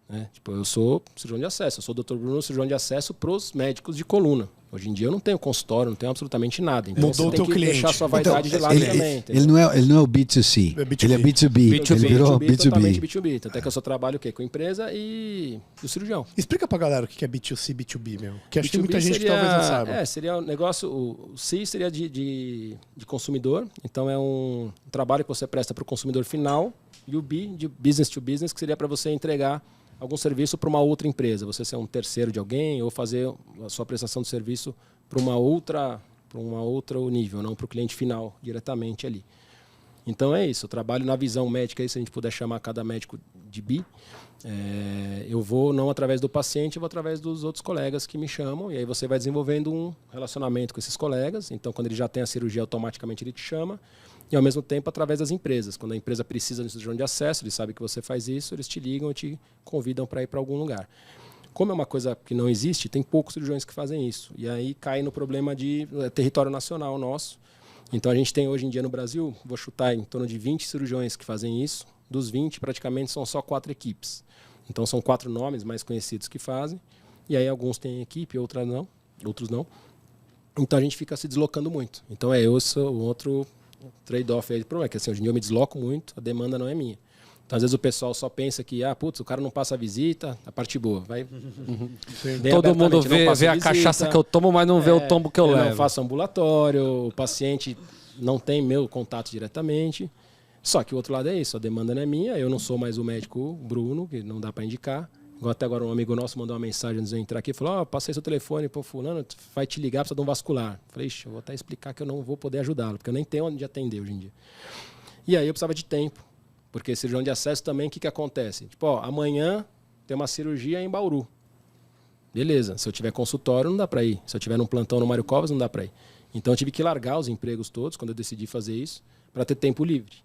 Né? Tipo, eu sou cirurgião de acesso, eu sou o Dr. Bruno, cirurgião de acesso para os médicos de coluna. Hoje em dia eu não tenho consultório, não tenho absolutamente nada. Então mudou você tem que cliente. deixar sua vaidade de lado também. Ele não é o B2C, ele é B2B. Ele virou B2B. Totalmente B2B. Até que eu só trabalho o quê? Com empresa e o cirurgião. Explica pra galera o que é B2C, B2B, meu. Que acho que tem muita gente que talvez não saiba. Seria um negócio, o C seria de consumidor, então é um trabalho que você presta para o consumidor final, e o B de business to business, que seria para você entregar algum serviço para uma outra empresa, você ser um terceiro de alguém ou fazer a sua prestação de serviço para uma outro nível, não para o cliente final diretamente ali. Então é isso, eu trabalho na visão médica, aí, se a gente puder chamar cada médico de B, eu vou não através do paciente, eu vou através dos outros colegas que me chamam, e aí você vai desenvolvendo um relacionamento com esses colegas, então quando ele já tem a cirurgia, automaticamente ele te chama, e ao mesmo tempo através das empresas. Quando a empresa precisa de um cirurgião de acesso, eles sabem que você faz isso, eles te ligam e te convidam para ir para algum lugar. Como é uma coisa que não existe, tem poucos cirurgiões que fazem isso. E aí cai no problema de território nacional nosso. Então a gente tem hoje em dia no Brasil, vou chutar em torno de 20 cirurgiões que fazem isso. Dos 20, praticamente são só 4 equipes. Então são 4 nomes mais conhecidos que fazem. E aí alguns têm equipe, outros não. Então a gente fica se deslocando muito. Então eu sou outro trade-off aí. O problema é que assim, hoje em dia eu me desloco muito, a demanda não é minha. Então, às vezes o pessoal só pensa que, o cara não passa a visita, a parte boa. Vai todo mundo vê a cachaça que eu tomo, mas não vê o tombo que eu levo. Não faço ambulatório, o paciente não tem meu contato diretamente. Só que o outro lado é isso, a demanda não é minha, eu não sou mais o médico Bruno, que não dá para indicar. Igual até agora um amigo nosso mandou uma mensagem antes de eu entrar aqui e falou, passei seu telefone para o fulano, vai te ligar, precisa de um vascular. Falei, eu vou até explicar que eu não vou poder ajudá-lo, porque eu nem tenho onde atender hoje em dia. E aí eu precisava de tempo, porque cirurgião de acesso também, o que acontece? Tipo, amanhã tem uma cirurgia em Bauru. Beleza, se eu tiver consultório não dá para ir, se eu tiver num plantão no Mário Covas não dá para ir. Então eu tive que largar os empregos todos, quando eu decidi fazer isso, para ter tempo livre.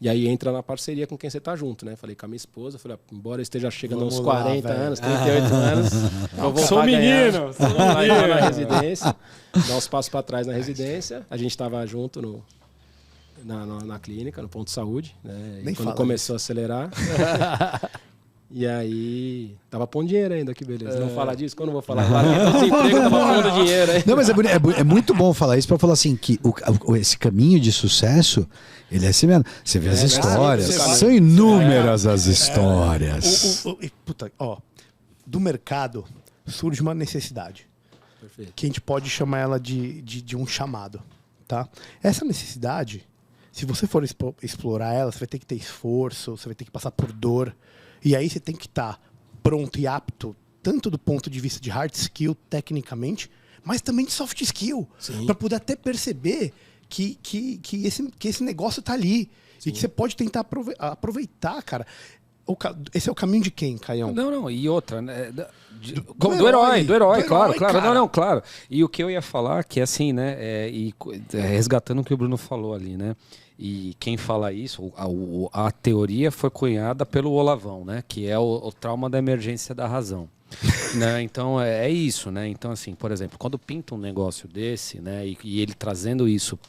E aí entra na parceria com quem você tá junto, né? Falei com a minha esposa, falei, embora eu esteja chegando aos 40 anos, 38 anos, eu vou sou menino, vou lá na residência, dar uns passos para trás na residência. A gente estava junto na clínica, no ponto de saúde, né? E quando começou a acelerar. E aí, tava pondo dinheiro ainda, que beleza. Não fala disso, quando eu vou falar? Esse emprego tava pondo dinheiro aí. Não, mas é muito bom falar isso para falar assim, que esse caminho de sucesso, ele é assim mesmo. Você vê as histórias, são inúmeras as histórias. Puta, do mercado surge uma necessidade. Perfeito. que a gente pode chamar ela de um chamado, tá? Essa necessidade, se você for explorar ela, você vai ter que ter esforço, você vai ter que passar por dor, e aí você tem que estar pronto e apto, tanto do ponto de vista de hard skill, tecnicamente, mas também de soft skill, para poder até perceber que esse negócio tá ali. Sim. E que você pode tentar aproveitar, cara. Esse é o caminho de quem, Caião? Não, e outra, né? Do herói, claro. Cara. Não, claro. E o que eu ia falar, que é assim, né? Resgatando o que o Bruno falou ali, né? E quem fala isso, a teoria foi cunhada pelo Olavão, né? Que é o trauma da emergência da razão. Né? Então é isso, né? Então, assim, por exemplo, quando pinta um negócio desse, né? E ele trazendo isso,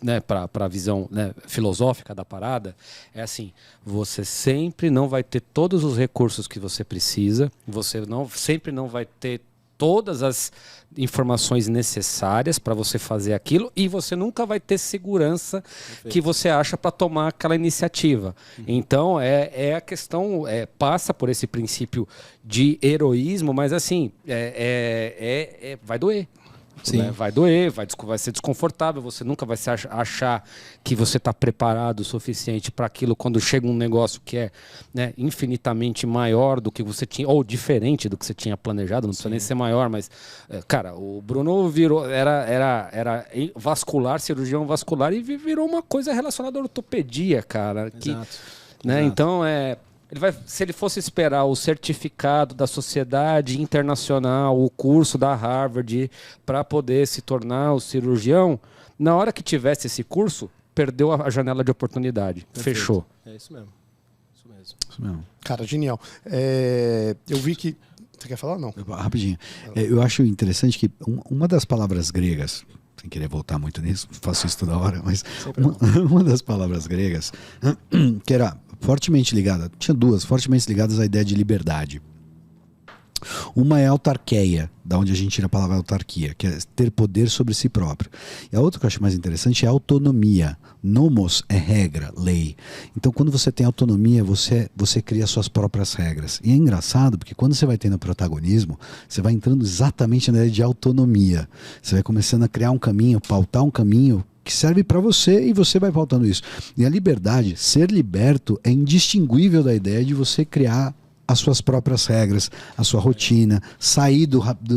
né, para a visão, né, filosófica da parada, é assim: você sempre não vai ter todos os recursos que você precisa, você sempre não vai ter todas as informações necessárias para você fazer aquilo, e você nunca vai ter segurança que você acha para tomar aquela iniciativa. Então é a questão, passa por esse princípio de heroísmo, mas assim vai doer. Né? Vai doer, vai ser desconfortável, você nunca vai se achar que você está preparado o suficiente para aquilo quando chega um negócio que é, né, infinitamente maior do que você tinha, ou diferente do que você tinha planejado, não precisa nem ser maior, mas, cara, o Bruno era vascular, cirurgião vascular, e virou uma coisa relacionada à ortopedia, cara. Exato. Né? Então, se ele fosse esperar o certificado da Sociedade Internacional, o curso da Harvard, para poder se tornar o cirurgião, na hora que tivesse esse curso, perdeu a janela de oportunidade. Perfeito. Fechou. É isso mesmo. Isso mesmo. Cara, genial. Eu vi que... Você quer falar ou não? Rapidinho. Eu acho interessante que uma das palavras gregas, sem querer voltar muito nisso, faço isso toda hora, mas uma das palavras gregas, que era fortemente ligada, tinha duas, fortemente ligadas à ideia de liberdade. Uma é autarqueia, da onde a gente tira a palavra autarquia, que é ter poder sobre si próprio. E a outra que eu acho mais interessante é autonomia. Nomos é regra, lei. Então, quando você tem autonomia, você cria suas próprias regras. E é engraçado, porque quando você vai tendo protagonismo, você vai entrando exatamente na ideia de autonomia. Você vai começando a criar um caminho, pautar um caminho que serve para você, e você vai pautando isso. E a liberdade, ser liberto, é indistinguível da ideia de você criar as suas próprias regras, a sua rotina, sair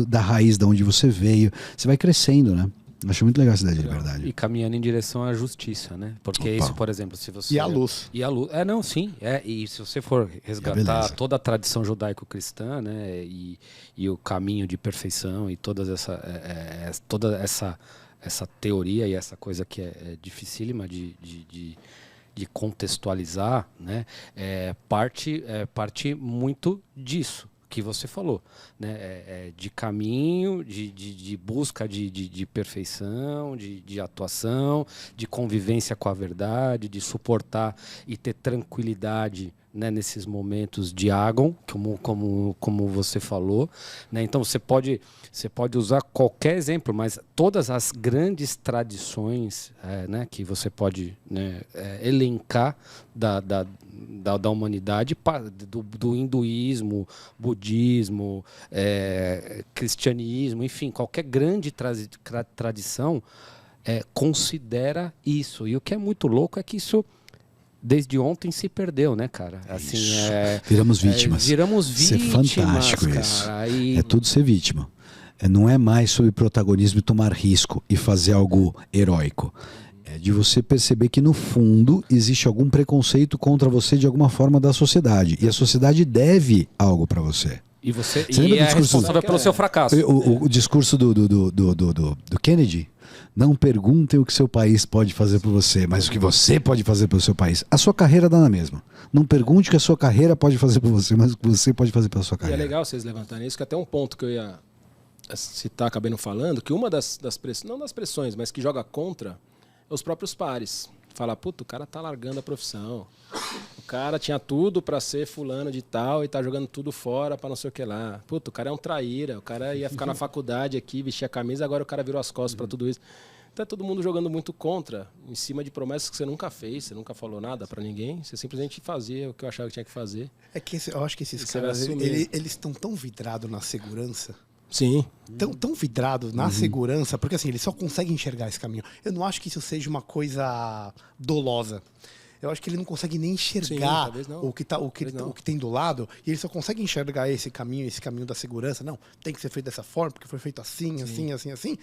da raiz de onde você veio. Você vai crescendo, né? Acho muito legal essa ideia de liberdade. E caminhando em direção à justiça, né? Porque isso, por exemplo, se você... E a luz. E a luz. Não, sim. E se você for resgatar toda a tradição judaico-cristã, né? E o caminho de perfeição e toda essa teoria e essa coisa que é dificílima de contextualizar, né? Parte muito disso que você falou, né? De caminho, de busca de perfeição, de atuação, de convivência com a verdade, de suportar e ter tranquilidade, né, nesses momentos de ágon, como você falou, né? Então você pode usar qualquer exemplo, mas todas as grandes tradições, né, que você pode, né, elencar da humanidade, do hinduísmo, budismo, cristianismo, enfim, qualquer grande tradição considera isso. E o que é muito louco é que isso desde ontem se perdeu, né, cara? Assim, viramos vítimas. Isso é fantástico, cara, isso. É tudo ser vítima. Não é mais sobre protagonismo e tomar risco e fazer algo heróico. É de você perceber que, no fundo, existe algum preconceito contra você de alguma forma da sociedade. E a sociedade deve algo para você. E você lembra do é discurso responsável pelo seu fracasso. O discurso do Kennedy? Não perguntem o que seu país pode fazer por você, mas o que você pode fazer pelo seu país. A sua carreira dá na mesma. Não pergunte o que a sua carreira pode fazer por você, mas o que você pode fazer pela sua carreira. E é legal vocês levantarem isso, que até um ponto que eu ia citar, acabei não falando, que uma das pressões, não das pressões, mas que joga contra, é os próprios pares. Fala, puta, o cara tá largando a profissão. O cara tinha tudo pra ser fulano de tal e tá jogando tudo fora pra não sei o que lá. Puta, o cara é um traíra. O cara ia ficar na faculdade aqui, vestir a camisa, agora o cara virou as costas pra tudo isso. Então é todo mundo jogando muito contra, em cima de promessas que você nunca fez, você nunca falou nada pra ninguém. Você simplesmente fazia o que eu achava que tinha que fazer. É que eu acho que esses caras, eles estão tão vidrados na segurança, Sim. Tão vidrados na segurança, porque assim, eles só conseguem enxergar esse caminho. Eu não acho que isso seja uma coisa dolosa. Eu acho que ele não consegue nem enxergar o que tem do lado, e ele só consegue enxergar esse caminho da segurança. Não, tem que ser feito dessa forma, porque foi feito assim, assim.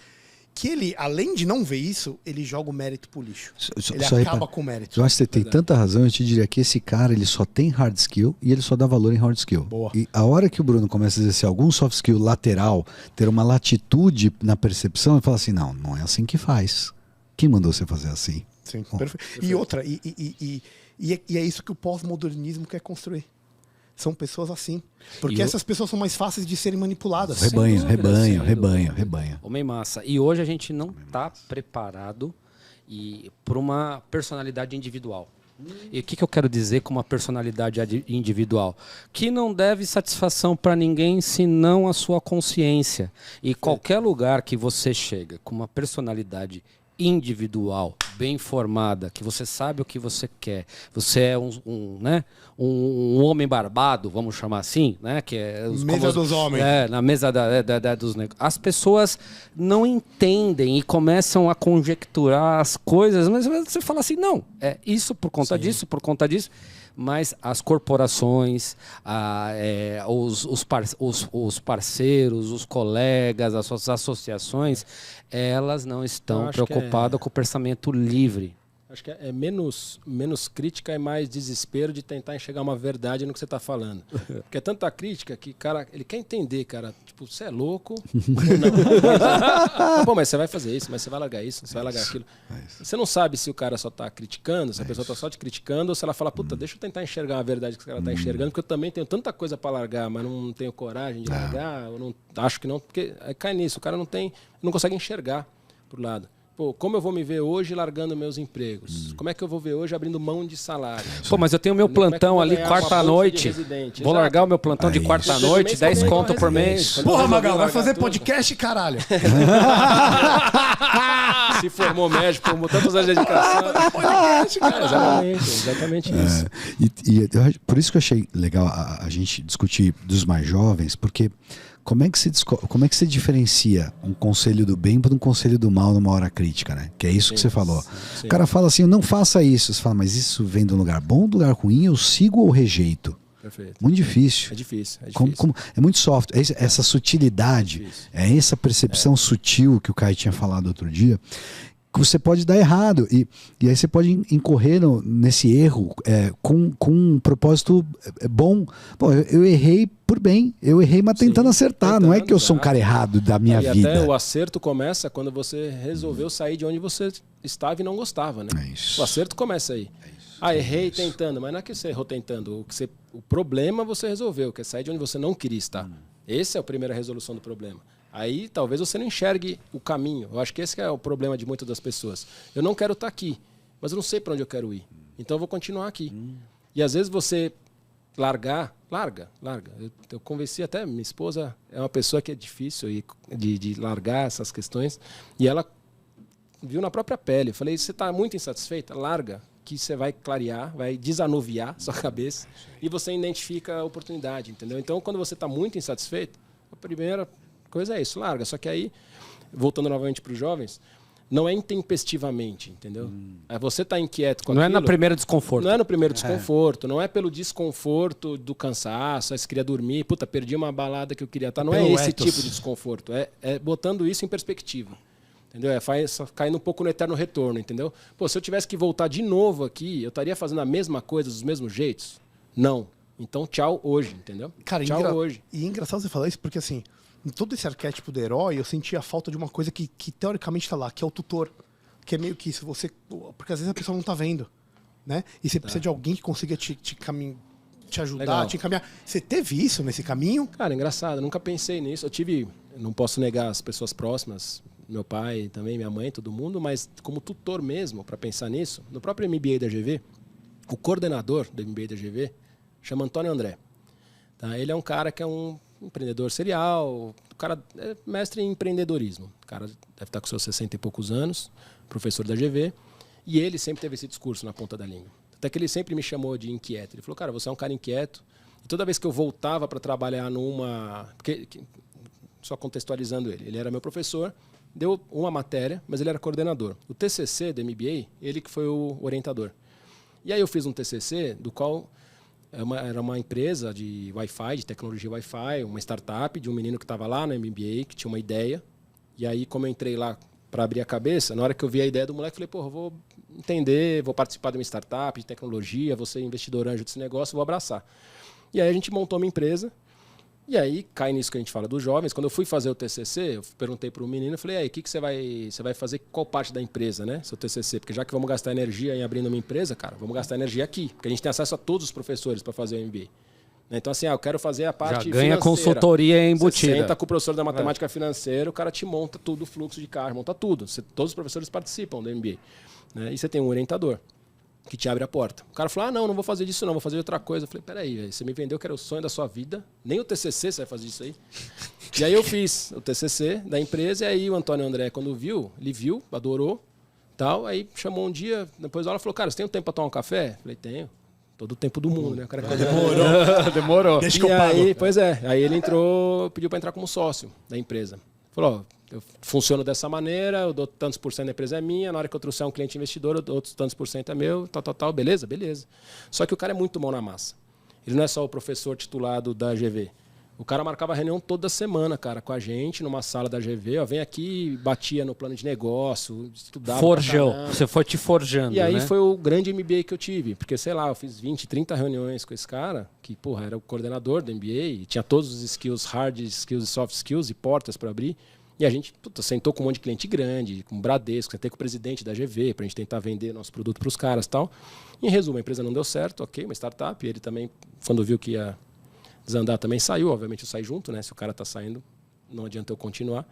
Que ele, além de não ver isso, ele joga o mérito pro lixo. Ele acaba com o mérito. Eu acho que você tem tanta razão, eu te diria que esse cara, ele só tem hard skill e ele só dá valor em hard skill. Boa. E a hora que o Bruno começa a exercer algum soft skill lateral, ter uma latitude na percepção, ele fala assim, não é assim que faz. Quem mandou você fazer assim? Sim, perfeito. E outra, e é isso que o pós-modernismo quer construir. São pessoas assim. Porque essas pessoas são mais fáceis de serem manipuladas. Rebanho. Homem massa. E hoje a gente não está preparado para uma personalidade individual. E o que eu quero dizer com uma personalidade individual? Que não deve satisfação para ninguém senão a sua consciência. E qualquer lugar que você chega com uma personalidade individual, bem formada, que você sabe o que você quer, você é um homem barbado, vamos chamar assim, né? Que é mesa dos homens. Na mesa dos negócios. As pessoas não entendem e começam a conjecturar as coisas, mas você fala assim, não, é isso por conta disso, por conta disso. Mas as corporações, os parceiros, os colegas, as suas associações, elas não estão preocupadas com o pensamento livre. Acho que é menos crítica e mais desespero de tentar enxergar uma verdade no que você está falando. Porque é tanta crítica que, cara, ele quer entender, cara. Tipo, você é louco? Não. Bom, mas você vai fazer isso, mas você vai largar isso, você vai largar aquilo. Você não sabe se o cara só está criticando, se a pessoa está só te criticando, ou se ela fala, puta, deixa eu tentar enxergar a verdade que o cara está enxergando, porque eu também tenho tanta coisa para largar, mas não tenho coragem de largar, eu não, acho que não, porque aí cai nisso, o cara não consegue enxergar pro lado. Pô, como eu vou me ver hoje largando meus empregos? Como é que eu vou ver hoje abrindo mão de salário? Pô, mas eu tenho meu plantão ali quarta-noite. Vou largar o meu plantão de quarta-noite, 10 conto por mês. Porra, Magal, vai fazer podcast, caralho. Se formou médico, formou tantos anos de dedicação. Podcast, cara. Exatamente isso. Por isso que eu achei legal a gente discutir dos mais jovens, porque como é que se diferencia um conselho do bem para um conselho do mal numa hora crítica, né? Que é isso que você falou. Sim. O cara fala assim, não faça isso. Você fala, mas isso vem de um lugar bom, do lugar ruim, eu sigo ou rejeito? Perfeito. Muito difícil. É difícil. É muito soft. Essa sutilidade, essa percepção sutil que o Caio tinha falado outro dia, que você pode dar errado. E aí você pode incorrer nesse erro com um propósito bom. Bom, eu errei por bem. Eu errei, mas tentando acertar. Não é que eu sou um cara errado da minha vida. Até o acerto começa quando você resolveu sair de onde você estava e não gostava, né? O acerto começa aí. Errei tentando, mas não é que você errou tentando. O problema você resolveu, que é sair de onde você não queria estar. Essa é a primeira resolução do problema. Aí talvez você não enxergue o caminho. Eu acho que esse é o problema de muitas das pessoas. Eu não quero estar aqui, mas eu não sei para onde eu quero ir. Então eu vou continuar aqui. E às vezes você larga. Eu convenci até, minha esposa é uma pessoa que é difícil de largar essas questões. E ela viu na própria pele. Eu falei, você está muito insatisfeita? Larga, que você vai clarear, vai desanuviar sua cabeça e você identifica a oportunidade, entendeu? Então quando você está muito insatisfeito, a primeira coisa é isso, larga. Só que aí, voltando novamente para os jovens, não é intempestivamente, entendeu? Você está inquieto com aquilo. Não é no primeiro desconforto. Não é no primeiro desconforto, não é pelo desconforto do cansaço, você queria dormir, puta, perdi uma balada que eu queria estar. Não é esse tipo de desconforto, é botando isso em perspectiva. Entendeu? Caindo um pouco no eterno retorno, entendeu? Pô, se eu tivesse que voltar de novo aqui, eu estaria fazendo a mesma coisa dos mesmos jeitos? Não. Então, tchau hoje, entendeu? Cara, tchau hoje. E é engraçado você falar isso porque, assim, em todo esse arquétipo do herói, eu senti a falta de uma coisa que teoricamente está lá, que é o tutor. Que é meio que isso, porque às vezes a pessoa não está vendo, né? E você precisa de alguém que consiga te ajudar, legal, te encaminhar. Você teve isso nesse caminho? Cara, engraçado, eu nunca pensei nisso. Não posso negar as pessoas próximas, meu pai também, minha mãe, todo mundo, mas como tutor mesmo, para pensar nisso, no próprio MBA da GV, o coordenador do MBA da GV chama Antônio André. Tá? Ele é um cara que é um empreendedor serial, o cara é mestre em empreendedorismo. O cara deve estar com seus 60 e poucos anos, professor da GV, e ele sempre teve esse discurso na ponta da língua. Até que ele sempre me chamou de inquieto. Ele falou, cara, você é um cara inquieto. E toda vez que eu voltava para trabalhar numa... Porque só contextualizando ele. Ele era meu professor, deu uma matéria, mas ele era coordenador. O TCC do MBA, ele que foi o orientador. E aí eu fiz um TCC, do qual era uma empresa de Wi-Fi, de tecnologia Wi-Fi, uma startup de um menino que estava lá no MBA, que tinha uma ideia. E aí, como eu entrei lá para abrir a cabeça, na hora que eu vi a ideia do moleque, eu falei, porra, vou entender, vou participar de uma startup de tecnologia, vou ser investidor anjo desse negócio, vou abraçar. E aí a gente montou uma empresa. E aí, cai nisso que a gente fala dos jovens. Quando eu fui fazer o TCC, eu perguntei para o menino, eu falei, aí, o que você vai fazer, qual parte da empresa, né, seu TCC? Porque já que vamos gastar energia em abrindo uma empresa, cara, vamos gastar energia aqui, porque a gente tem acesso a todos os professores para fazer o MBA. Então, assim, eu quero fazer a parte já ganha financeira. consultoria embutida. Você senta com o professor da matemática financeira, o cara te monta tudo, o fluxo de caixa, monta tudo. Todos os professores participam do MBA. Né? E você tem um orientador que te abre a porta. O cara falou, não vou fazer disso não, vou fazer outra coisa. Eu falei, peraí, véio, você me vendeu que era o sonho da sua vida, nem o TCC você vai fazer isso aí. E aí eu fiz o TCC da empresa, e aí o Antônio André, quando viu, ele viu, adorou, tal, aí chamou um dia, depois da aula, falou, cara, você tem um tempo para tomar um café? Eu falei, tenho. Todo o tempo do mundo, né? O cara demorou. Deixa que eu pago. Aí, pois é, aí ele entrou, pediu para entrar como sócio da empresa. Falou, eu funciono dessa maneira, eu dou tantos por cento da empresa é minha, na hora que eu trouxer um cliente investidor, outros tantos por cento é meu, tal, beleza? Só que o cara é muito mão na massa. Ele não é só o professor titulado da GV. O cara marcava reunião toda semana, cara, com a gente, numa sala da GV, ó, vem aqui, batia no plano de negócio, estudava. Forjão, você foi te forjando, e aí, né? Foi o grande MBA que eu tive, porque, sei lá, eu fiz 20, 30 reuniões com esse cara, que, porra, era o coordenador do MBA, e tinha todos os skills, hard skills e soft skills, e portas para abrir. E a gente sentou com um monte de cliente grande, com o Bradesco, sentei com o presidente da GV, para a gente tentar vender nosso produto para os caras e tal. Em resumo, a empresa não deu certo, ok, uma startup, e ele também, quando viu que ia desandar, também saiu. Obviamente eu saí junto, né? Se o cara está saindo, não adianta eu continuar.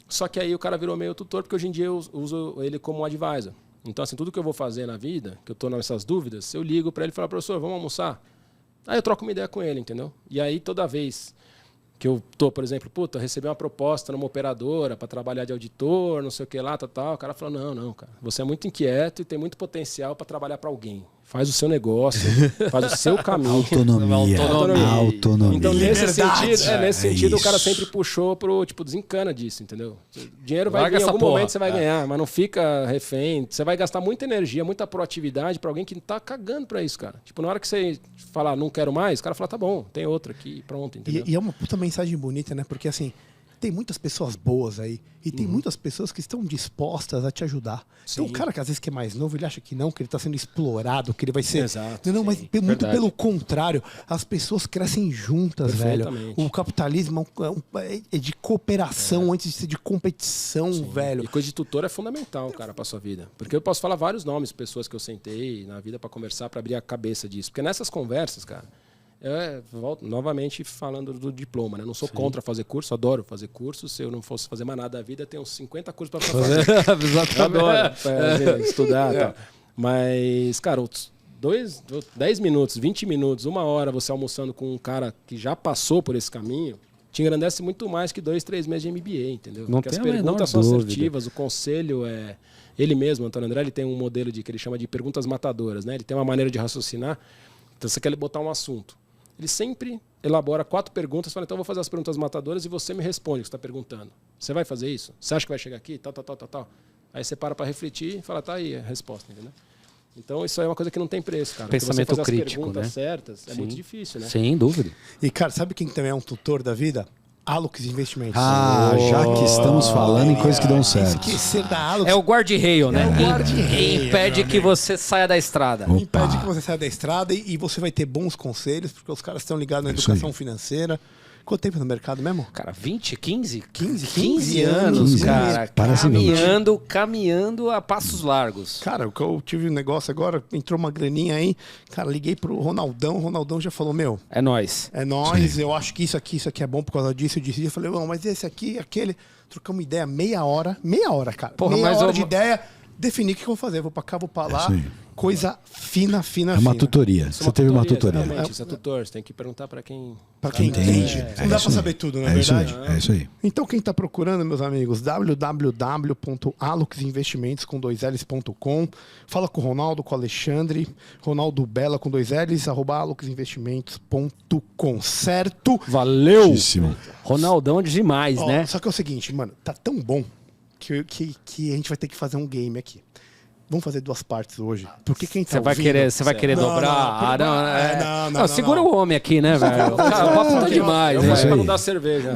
Só que aí o cara virou meio tutor, porque hoje em dia eu uso ele como advisor. Então, assim, tudo que eu vou fazer na vida, que eu estou nessas dúvidas, eu ligo para ele e falo, professor, vamos almoçar? Aí eu troco uma ideia com ele, entendeu? E aí toda vez que eu tô, por exemplo, recebi uma proposta numa operadora para trabalhar de auditor, não sei o que lá, tal. O cara falou, não, cara, você é muito inquieto e tem muito potencial para trabalhar para alguém. Faz o seu negócio, faz o seu caminho. Autonomia. Então, nesse sentido, o cara sempre puxou pro, desencana disso, entendeu? O dinheiro vai vir em algum momento, você vai ganhar, mas não fica refém. Você vai gastar muita energia, muita proatividade para alguém que tá cagando para isso, cara. Na hora que você falar, não quero mais, o cara fala, tá bom, tem outra aqui, pronto, entendeu? E é uma puta mensagem bonita, né? Porque, assim, tem muitas pessoas boas aí. E tem muitas pessoas que estão dispostas a te ajudar. Sim. Então, o cara que às vezes que é mais novo, ele acha que não, que ele está sendo explorado, que ele vai ser... Exato, não, mas muito verdade. pelo contrário. As pessoas crescem juntas, velho. O capitalismo é de cooperação antes de ser de competição, velho. E coisa de tutor é fundamental, cara, pra sua vida. Porque eu posso falar vários nomes de pessoas que eu sentei na vida para conversar, para abrir a cabeça disso. Porque nessas conversas, cara... volto novamente falando do diploma, né? Não sou contra fazer curso, adoro fazer curso. Se eu não fosse fazer mais nada da vida, eu tenho uns 50 cursos para fazer. Eu adoro estudar e tal. Mas, cara, 10 minutos, 20 minutos, 1 hora você almoçando com um cara que já passou por esse caminho, te engrandece muito mais que 2, 3 meses de MBA, entendeu? Não Porque tem as perguntas são dúvida. assertivas, o conselho é... Ele mesmo, Antônio André, ele tem um modelo que ele chama de perguntas matadoras, né? Ele tem uma maneira de raciocinar. Então, você quer botar um assunto. Ele sempre elabora 4 perguntas, fala, então eu vou fazer as perguntas matadoras e você me responde o que você está perguntando. Você vai fazer isso? Você acha que vai chegar aqui? Tal. Aí você para refletir e fala, tá aí a resposta, entendeu? Então isso aí é uma coisa que não tem preço, cara. Pensamento você fazer crítico, as perguntas né? certas é Sim. muito difícil, né? Sem dúvida. E, cara, sabe quem também é um tutor da vida? Alux Investimentos. Já que estamos falando em coisas que dão certo. Esquecer da Alux É o guarda-reio, né? É o guarda-reio, Impede meu que você saia da estrada. Opa. impede que você saia da estrada e você vai ter bons conselhos, porque os caras estão ligados na Isso educação aí. financeira. Quanto tempo no mercado mesmo? Cara, 20, 15? 15 anos, 15 cara. anos. Parece Caminhando a passos largos. Cara, eu tive um negócio agora, entrou uma graninha aí. Cara, liguei pro Ronaldão. O Ronaldão já falou, meu, É nóis. é nóis, eu acho que isso aqui é bom por causa disso. Eu disse, eu falei, não, mas esse aqui, aquele. Trocamos ideia meia hora, cara. Porra, meia mas hora eu- de ideia, defini o que eu vou fazer. Vou pra cá, vou pra lá. isso aí. Coisa fina. É uma tutoria. Isso é Você teve uma tutoria, tutoria. exatamente, isso é tutor. Você tem que perguntar para quem... Pra quem Entende. entende. É Não dá isso pra aí. saber tudo, não é É isso aí. verdade? É isso aí. Então, quem está procurando, meus amigos, www.aluxinvestimentos.com. Fala com o Ronaldo, com o Alexandre, Ronaldo Bela com 2 L's, @aluxinvestimentos.com, certo? Valeu! Muitíssimo. Ronaldão demais, Ó, né? Só que é o seguinte, mano, tá tão bom que a gente vai ter que fazer um game aqui. Vamos fazer 2 partes hoje. Porque quem tá Você vai querer Não, dobrar? não, não, segura não. o homem aqui, né, velho? O cara, o papo tá demais, Eu né? faço aí. pra não dar cerveja.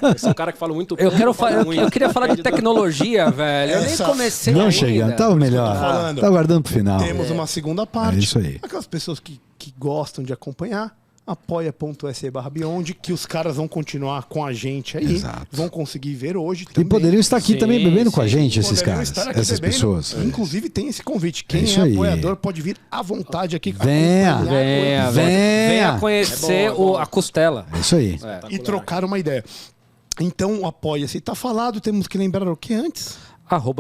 Eu sou um cara que fala muito Eu quero falo muito. eu queria falar de tecnologia, velho. Eu nem Essa- comecei Não ainda. chegando. Tá o melhor. falando. Tá guardando pro final. Temos uma segunda parte. É isso aí. Aquelas pessoas que gostam de acompanhar, apoia.se/Beyond, que os caras vão continuar com a gente aí. Exato. Vão conseguir ver hoje E também. poderiam estar aqui Sim, também bebendo com a sim. gente, esses Poderiam caras, estar aqui essas bebendo. pessoas. Inclusive tem esse convite. Quem isso é aí. apoiador pode vir à vontade aqui. Venha. acompanhar Venha. Conhecer É bom. a costela. É isso aí. e trocar uma ideia. Então, apoia-se. Tá falado, temos que lembrar o que antes?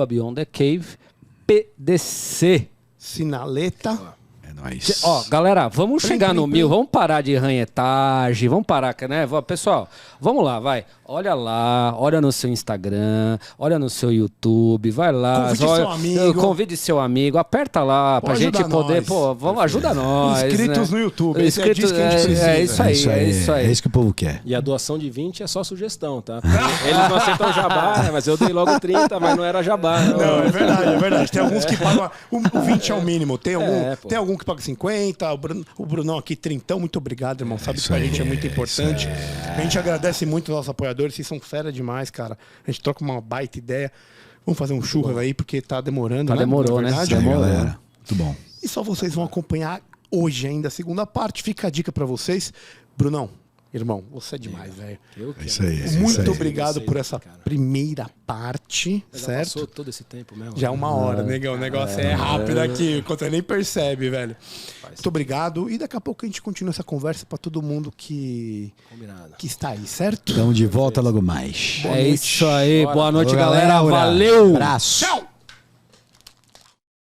@Beyond the Cave PDC. Sinaleta. É nóis. Ó, galera, vamos Plim, chegar plim, no plim. 1000, vamos parar de ranhetagem, vamos parar, né? Pessoal, vamos lá, vai. Olha lá, olha no seu Instagram, olha no seu YouTube, vai lá. Convide olha, seu amigo. Convide seu amigo, aperta lá pra Pô, gente ajuda poder, nós. pô, vamos, ajuda nós. Inscritos né? no YouTube, esse é disso que a gente precisa. É isso aí, é isso aí. É isso que o povo quer. E a doação de 20 é só sugestão, tá? Eles não aceitam jabá, né? Mas eu dei logo 30, mas não era jabá. Não, é verdade, é verdade. Tem alguns que pagam. O 20 é o mínimo. Tem algum, pô. tem algum que paga 50. O Brunão aqui, 30. Muito obrigado, irmão. Sabe que pra gente é muito importante. A gente agradece muito aos nossos apoiadores. Vocês são fera demais, cara. A gente troca uma baita ideia. Vamos fazer um churras aí, porque tá demorando, né? Demorou, Na né? verdade. Isso aí, Demorou. galera. Muito bom. E só vocês vão acompanhar hoje ainda a segunda parte. Fica a dica pra vocês. Brunão, irmão, você é demais, velho. É isso aí. É isso Muito aí. obrigado Vocês, por essa cara. primeira parte, Já certo? passou todo esse tempo mesmo. Já é 1 hora, negão. O negócio é rápido aqui, enquanto você nem percebe, velho. Muito obrigado. E daqui a pouco a gente continua essa conversa pra todo mundo que Combinado. está aí, certo? Estamos de volta logo mais. Boa É noite. isso aí, boa noite, Ô, galera. galera. Valeu! Abraço. Tchau!